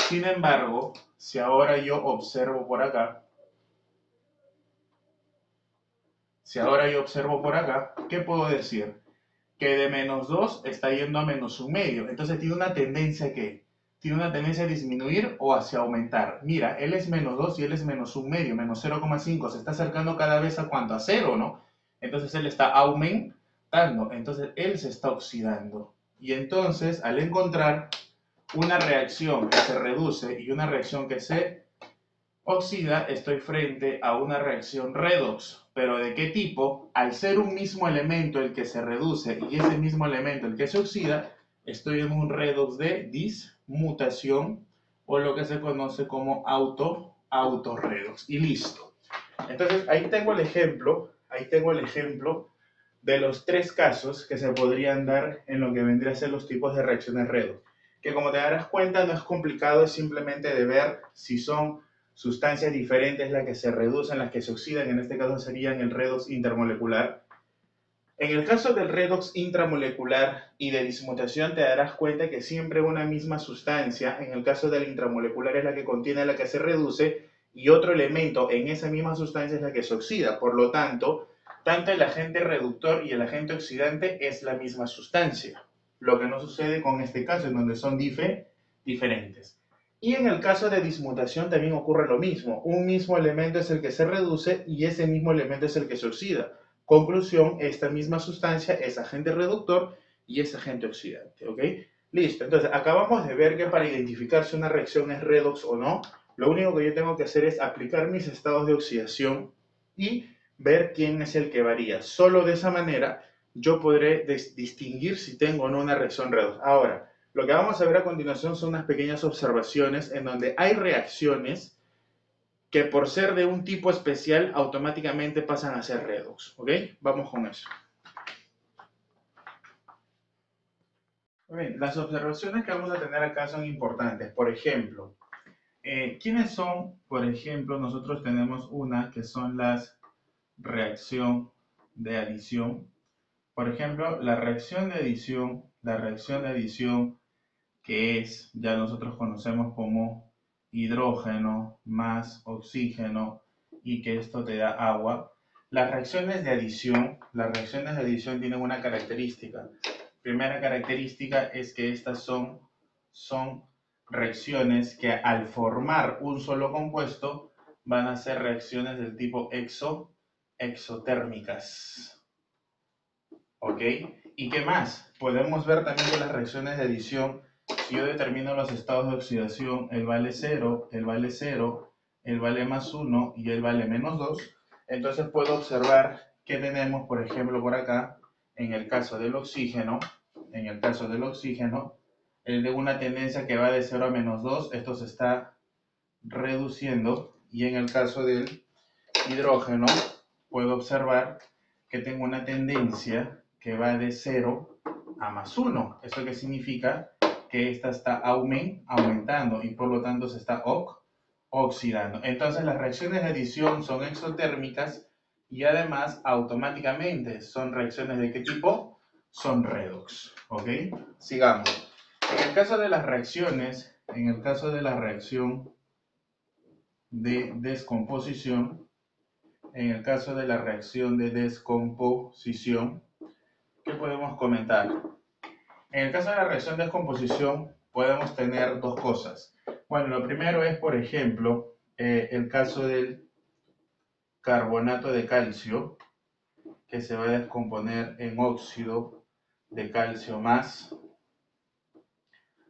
Sin embargo, si ahora yo observo por acá, ¿qué puedo decir? Que de -2 está yendo a -1/2. Entonces tiene una tendencia ¿qué? Tiene una tendencia a disminuir o hacia aumentar. Mira, él es -2 y él es -1/2, -0,5. Se está acercando cada vez a ¿cuánto? A 0, ¿no? Entonces él está aumentando. Entonces él se está oxidando. Y entonces, al encontrar una reacción que se reduce y una reacción que se oxida, estoy frente a una reacción redox. ¿Pero de qué tipo? Al ser un mismo elemento el que se reduce y ese mismo elemento el que se oxida, estoy en un redox de dismutación o lo que se conoce como autorredox. Y listo. Entonces, ahí tengo el ejemplo de los 3 casos que se podrían dar en lo que vendría a ser los tipos de reacciones redox. Que como te darás cuenta no es complicado, es simplemente de ver si son sustancias diferentes las que se reducen, las que se oxidan, en este caso serían el redox intermolecular. En el caso del redox intramolecular y de dismutación te darás cuenta que siempre una misma sustancia, en el caso del intramolecular es la que contiene la que se reduce y otro elemento en esa misma sustancia es la que se oxida. Por lo tanto, tanto el agente reductor y el agente oxidante es la misma sustancia. Lo que no sucede con este caso, en donde son diferentes. Y en el caso de dismutación también ocurre lo mismo. Un mismo elemento es el que se reduce y ese mismo elemento es el que se oxida. Conclusión, esta misma sustancia es agente reductor y es agente oxidante, ¿ok? Listo, entonces acabamos de ver que para identificar si una reacción es redox o no, lo único que yo tengo que hacer es aplicar mis estados de oxidación y ver quién es el que varía. Solo de esa manera yo podré distinguir si tengo o no una reacción redox. Ahora, lo que vamos a ver a continuación son unas pequeñas observaciones en donde hay reacciones que por ser de un tipo especial automáticamente pasan a ser redox, ¿ok? Vamos con eso. Muy bien, las observaciones que vamos a tener acá son importantes. Por ejemplo, ¿quiénes son? Por ejemplo, nosotros tenemos una que son las reacción de adición. Por ejemplo, la reacción de adición que es, ya nosotros conocemos como hidrógeno más oxígeno y que esto te da agua. Las reacciones de adición tienen una característica. Primera característica es que estas son reacciones que al formar un solo compuesto van a ser reacciones del tipo exotérmicas. ¿Ok? ¿Y qué más? Podemos ver también que las reacciones de adición, si yo determino los estados de oxidación, el vale 0, el vale 0, el vale más 1 y el vale menos 2, entonces puedo observar que tenemos, por ejemplo, por acá, en el caso del oxígeno, el de una tendencia que va de 0 a menos 2, esto se está reduciendo, y en el caso del hidrógeno, puedo observar que tengo una tendencia que va de 0 a más 1. ¿Eso qué significa? Que esta está aumentando y por lo tanto se está oxidando. Entonces las reacciones de adición son exotérmicas y además automáticamente son reacciones ¿de qué tipo? Son redox. ¿Ok? Sigamos. En el caso de las reacciones, en el caso de la reacción de descomposición, en el caso de la reacción de descomposición, ¿qué podemos comentar? En el caso de la reacción de descomposición podemos tener dos cosas. Bueno, lo primero es, por ejemplo, el caso del carbonato de calcio, que se va a descomponer en óxido de calcio más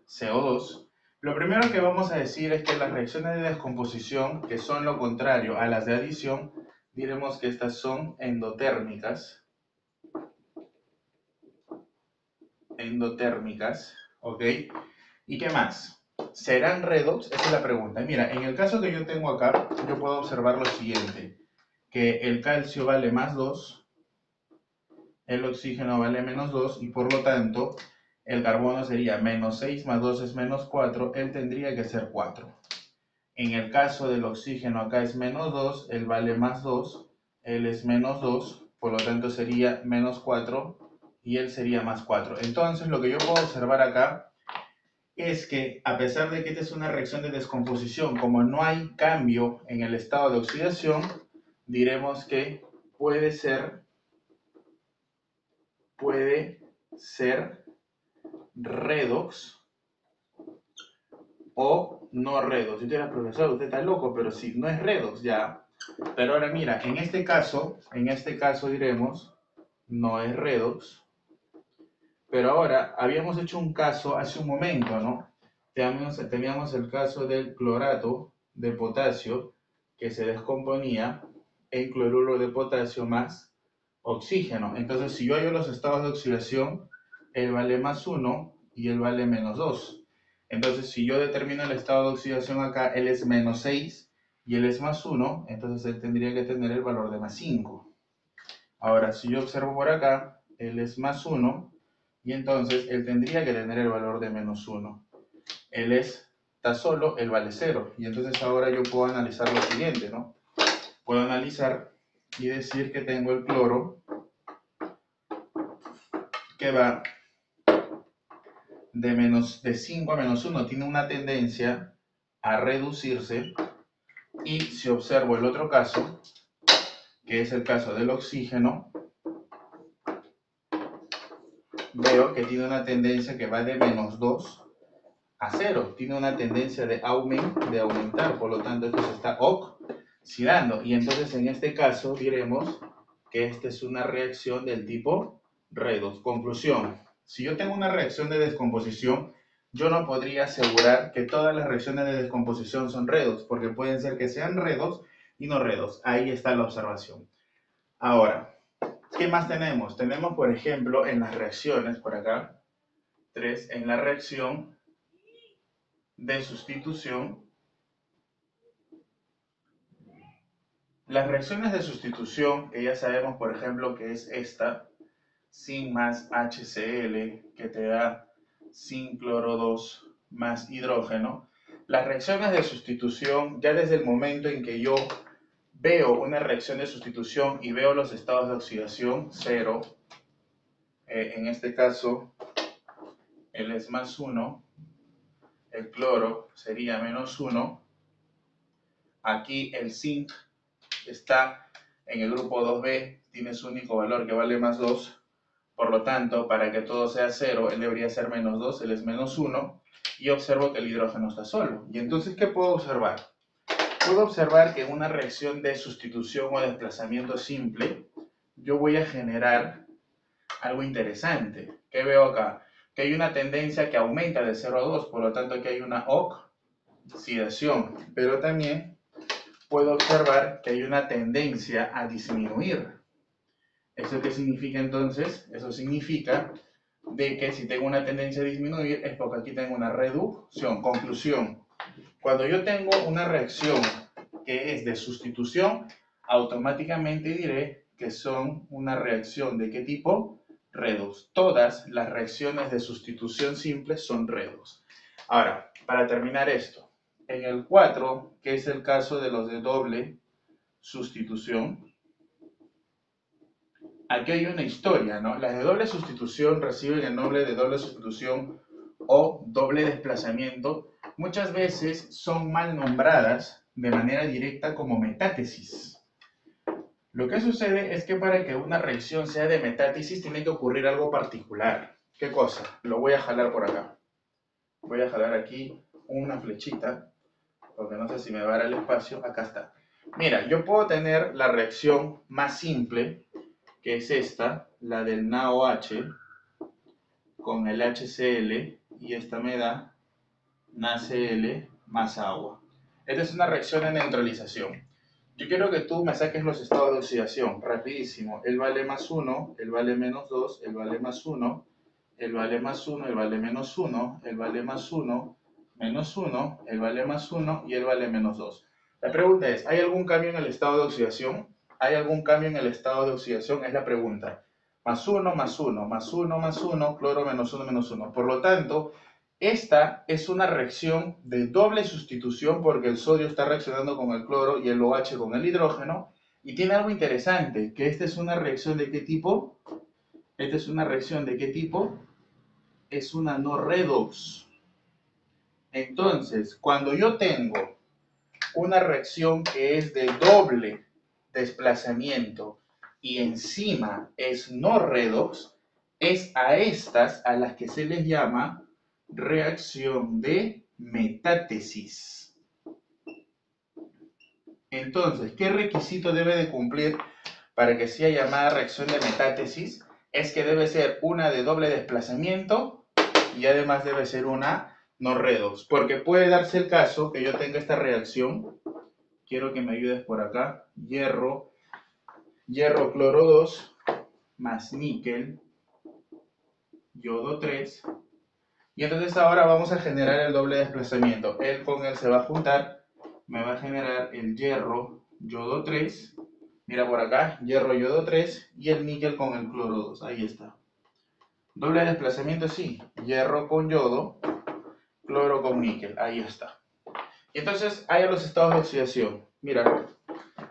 CO2. Lo primero que vamos a decir es que las reacciones de descomposición, que son lo contrario a las de adición, diremos que estas son endotérmicas, ¿ok? ¿Y qué más? ¿Serán redox? Esa es la pregunta. Mira, en el caso que yo tengo acá, yo puedo observar lo siguiente, que el calcio vale más 2, el oxígeno vale menos 2 y por lo tanto el carbono sería menos 6 más 2 es menos 4, él tendría que ser 4. En el caso del oxígeno acá es menos 2, él vale más 2, él es menos 2, por lo tanto sería menos 4 y él sería más 4. Entonces lo que yo puedo observar acá es que a pesar de que esta es una reacción de descomposición, como no hay cambio en el estado de oxidación, diremos que puede ser redox o no redox. Si usted era profesor, usted está loco, pero sí, no es redox ya. Pero ahora mira, en este caso diremos no es redox. Pero ahora, habíamos hecho un caso hace un momento, ¿no? Teníamos el caso del clorato de potasio que se descomponía en cloruro de potasio más oxígeno. Entonces, si yo hallo los estados de oxidación, él vale más 1 y él vale menos 2. Entonces, si yo determino el estado de oxidación acá, él es menos 6 y él es más 1, entonces él tendría que tener el valor de más 5. Ahora, si yo observo por acá, él es más 1 y entonces él tendría que tener el valor de menos 1. Él está solo, él vale 0. Y entonces ahora yo puedo analizar lo siguiente, ¿no? Puedo analizar y decir que tengo el cloro que va de 5 a menos 1. Tiene una tendencia a reducirse. Y si observo el otro caso, que es el caso del oxígeno, veo que tiene una tendencia que va de menos 2 a 0. Tiene una tendencia de aumentar, por lo tanto esto se está oxidando. Y entonces en este caso diremos que esta es una reacción del tipo redox. Conclusión, si yo tengo una reacción de descomposición, yo no podría asegurar que todas las reacciones de descomposición son redox, porque pueden ser que sean redox y no redox. Ahí está la observación. Ahora, ¿qué más tenemos? Tenemos, por ejemplo, en las reacciones, por acá, 3, en la reacción de sustitución. Las reacciones de sustitución, que ya sabemos, por ejemplo, que es esta, Sin más HCl, que te da Sin cloro 2 más hidrógeno. Las reacciones de sustitución, ya desde el momento en que yo veo una reacción de sustitución y veo los estados de oxidación, 0, en este caso, él es más 1, el cloro sería menos 1, aquí el zinc está en el grupo 2B, tiene su único valor que vale más 2. Por lo tanto, para que todo sea 0, él debería ser menos 2, él es menos 1. Y observo que el hidrógeno está solo. Y entonces, ¿qué puedo observar? Puedo observar que en una reacción de sustitución o desplazamiento simple, yo voy a generar algo interesante. ¿Qué veo acá? Que hay una tendencia que aumenta de 0 a 2, por lo tanto aquí hay una oxidación. Pero también puedo observar que hay una tendencia a disminuir. ¿Eso qué significa entonces? Eso significa de que si tengo una tendencia a disminuir es porque aquí tengo una reducción. Conclusión. Cuando yo tengo una reacción que es de sustitución, automáticamente diré que son una reacción ¿de qué tipo? Redox. Todas las reacciones de sustitución simple son redox. Ahora, para terminar esto, en el 4, que es el caso de los de doble sustitución, aquí hay una historia, ¿no? Las de doble sustitución reciben el nombre de doble sustitución o doble desplazamiento. Muchas veces son mal nombradas de manera directa como metátesis. Lo que sucede es que para que una reacción sea de metátesis tiene que ocurrir algo particular. ¿Qué cosa? Lo voy a jalar por acá. Voy a jalar aquí una flechita, porque no sé si me va a dar el espacio. Acá está. Mira, yo puedo tener la reacción más simple, que es esta, la del NaOH, con el HCl, y esta me da NaCl más agua. Esta es una reacción de neutralización. Yo quiero que tú me saques los estados de oxidación, rapidísimo. El vale más 1, el vale menos 2, el vale más 1, el vale más 1, el vale menos 1, el vale más 1, menos 1, el vale más 1 y el vale menos 2. La pregunta es, ¿hay algún cambio en el estado de oxidación? ¿Hay algún cambio en el estado de oxidación? Es la pregunta. Más 1, más 1, más 1, más 1, cloro menos 1, menos 1. Por lo tanto, esta es una reacción de doble sustitución porque el sodio está reaccionando con el cloro y el OH con el hidrógeno. Y tiene algo interesante, que esta es una reacción ¿de qué tipo? Esta es una reacción ¿de qué tipo? Es una no redox. Entonces, cuando yo tengo una reacción que es de doble desplazamiento y encima es no redox, es a estas a las que se les llama reacción de metátesis. Entonces, ¿qué requisito debe de cumplir para que sea llamada reacción de metátesis? Es que debe ser una de doble desplazamiento y además debe ser una no redox, porque puede darse el caso que yo tenga esta reacción. Quiero que me ayudes por acá. Hierro cloro 2 más níquel, yodo 3. Y entonces ahora vamos a generar el doble desplazamiento. Él con él se va a juntar. Me va a generar el hierro, yodo 3. Mira por acá, hierro, yodo 3. Y el níquel con el cloro 2. Ahí está. Doble desplazamiento, sí. Hierro con yodo, cloro con níquel. Ahí está. Y entonces, hay los estados de oxidación. Mira,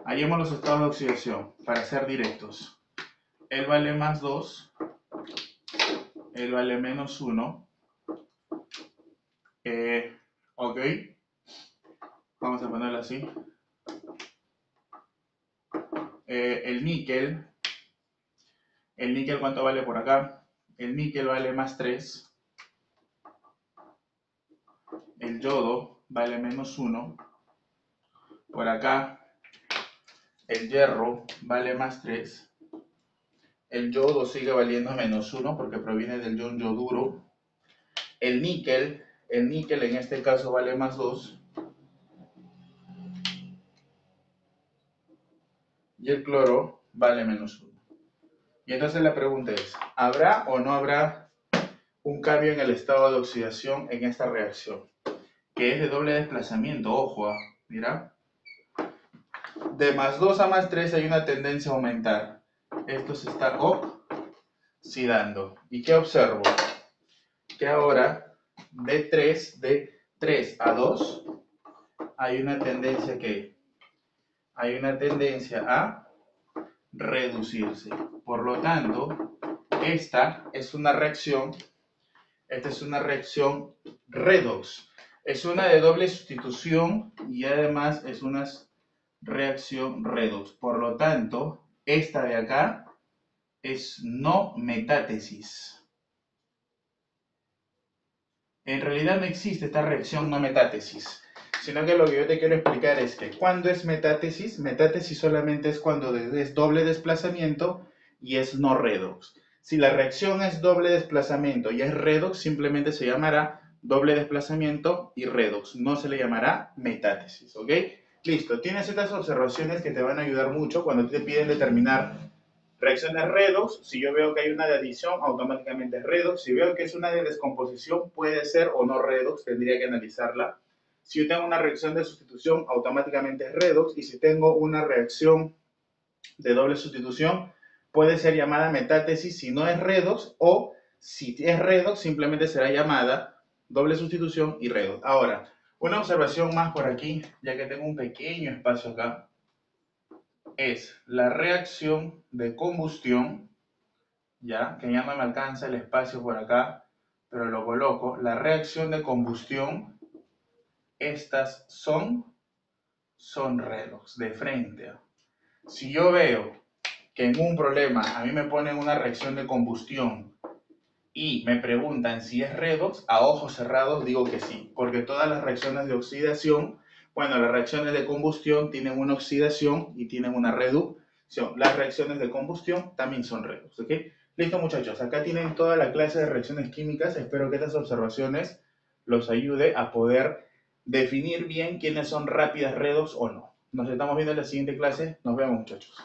hallemos los estados de oxidación para ser directos. Él vale más 2. Él vale menos 1. Ok. Vamos a ponerlo así. El níquel, ¿cuánto vale por acá? El níquel vale más 3. El yodo vale menos 1. Por acá, el hierro vale más 3. El yodo sigue valiendo menos 1 porque proviene del ion yoduro. El níquel en este caso vale más 2. Y el cloro vale menos 1. Y entonces la pregunta es, ¿habrá o no habrá un cambio en el estado de oxidación en esta reacción? Que es de doble desplazamiento, ojo, mira. De más 2 a más 3 hay una tendencia a aumentar. Esto se está oxidando. ¿Y qué observo? Que ahora de 3 a 2 hay una tendencia a reducirse. Por lo tanto, esta es una reacción redox. Es una de doble sustitución y además es una reacción redox. Por lo tanto, esta de acá es no metátesis. En realidad no existe esta reacción no metátesis, sino que lo que yo te quiero explicar es que cuando es metátesis, metátesis solamente es cuando es doble desplazamiento y es no redox. Si la reacción es doble desplazamiento y es redox, simplemente se llamará doble desplazamiento y redox, no se le llamará metátesis, ¿ok? Listo, tienes estas observaciones que te van a ayudar mucho cuando te piden determinar reacciones redox. Si yo veo que hay una de adición, automáticamente es redox. Si veo que es una de descomposición, puede ser o no redox, tendría que analizarla. Si yo tengo una reacción de sustitución, automáticamente es redox. Y si tengo una reacción de doble sustitución, puede ser llamada metátesis si no es redox, o si es redox, simplemente será llamada doble sustitución y redox. Ahora, una observación más por aquí, ya que tengo un pequeño espacio acá, es la reacción de combustión, ya que ya no me alcanza el espacio por acá, pero lo coloco. La reacción de combustión, estas son redox de frente. Si yo veo que en un problema a mí me ponen una reacción de combustión y me preguntan si es redox, a ojos cerrados digo que sí, porque todas las reacciones de oxidación, bueno, las reacciones de combustión tienen una oxidación y tienen una reducción. Las reacciones de combustión también son redox, ¿ok? Listo, muchachos, acá tienen toda la clase de reacciones químicas. Espero que estas observaciones los ayude a poder definir bien quiénes son rápidas redox o no. Nos estamos viendo en la siguiente clase. Nos vemos, muchachos.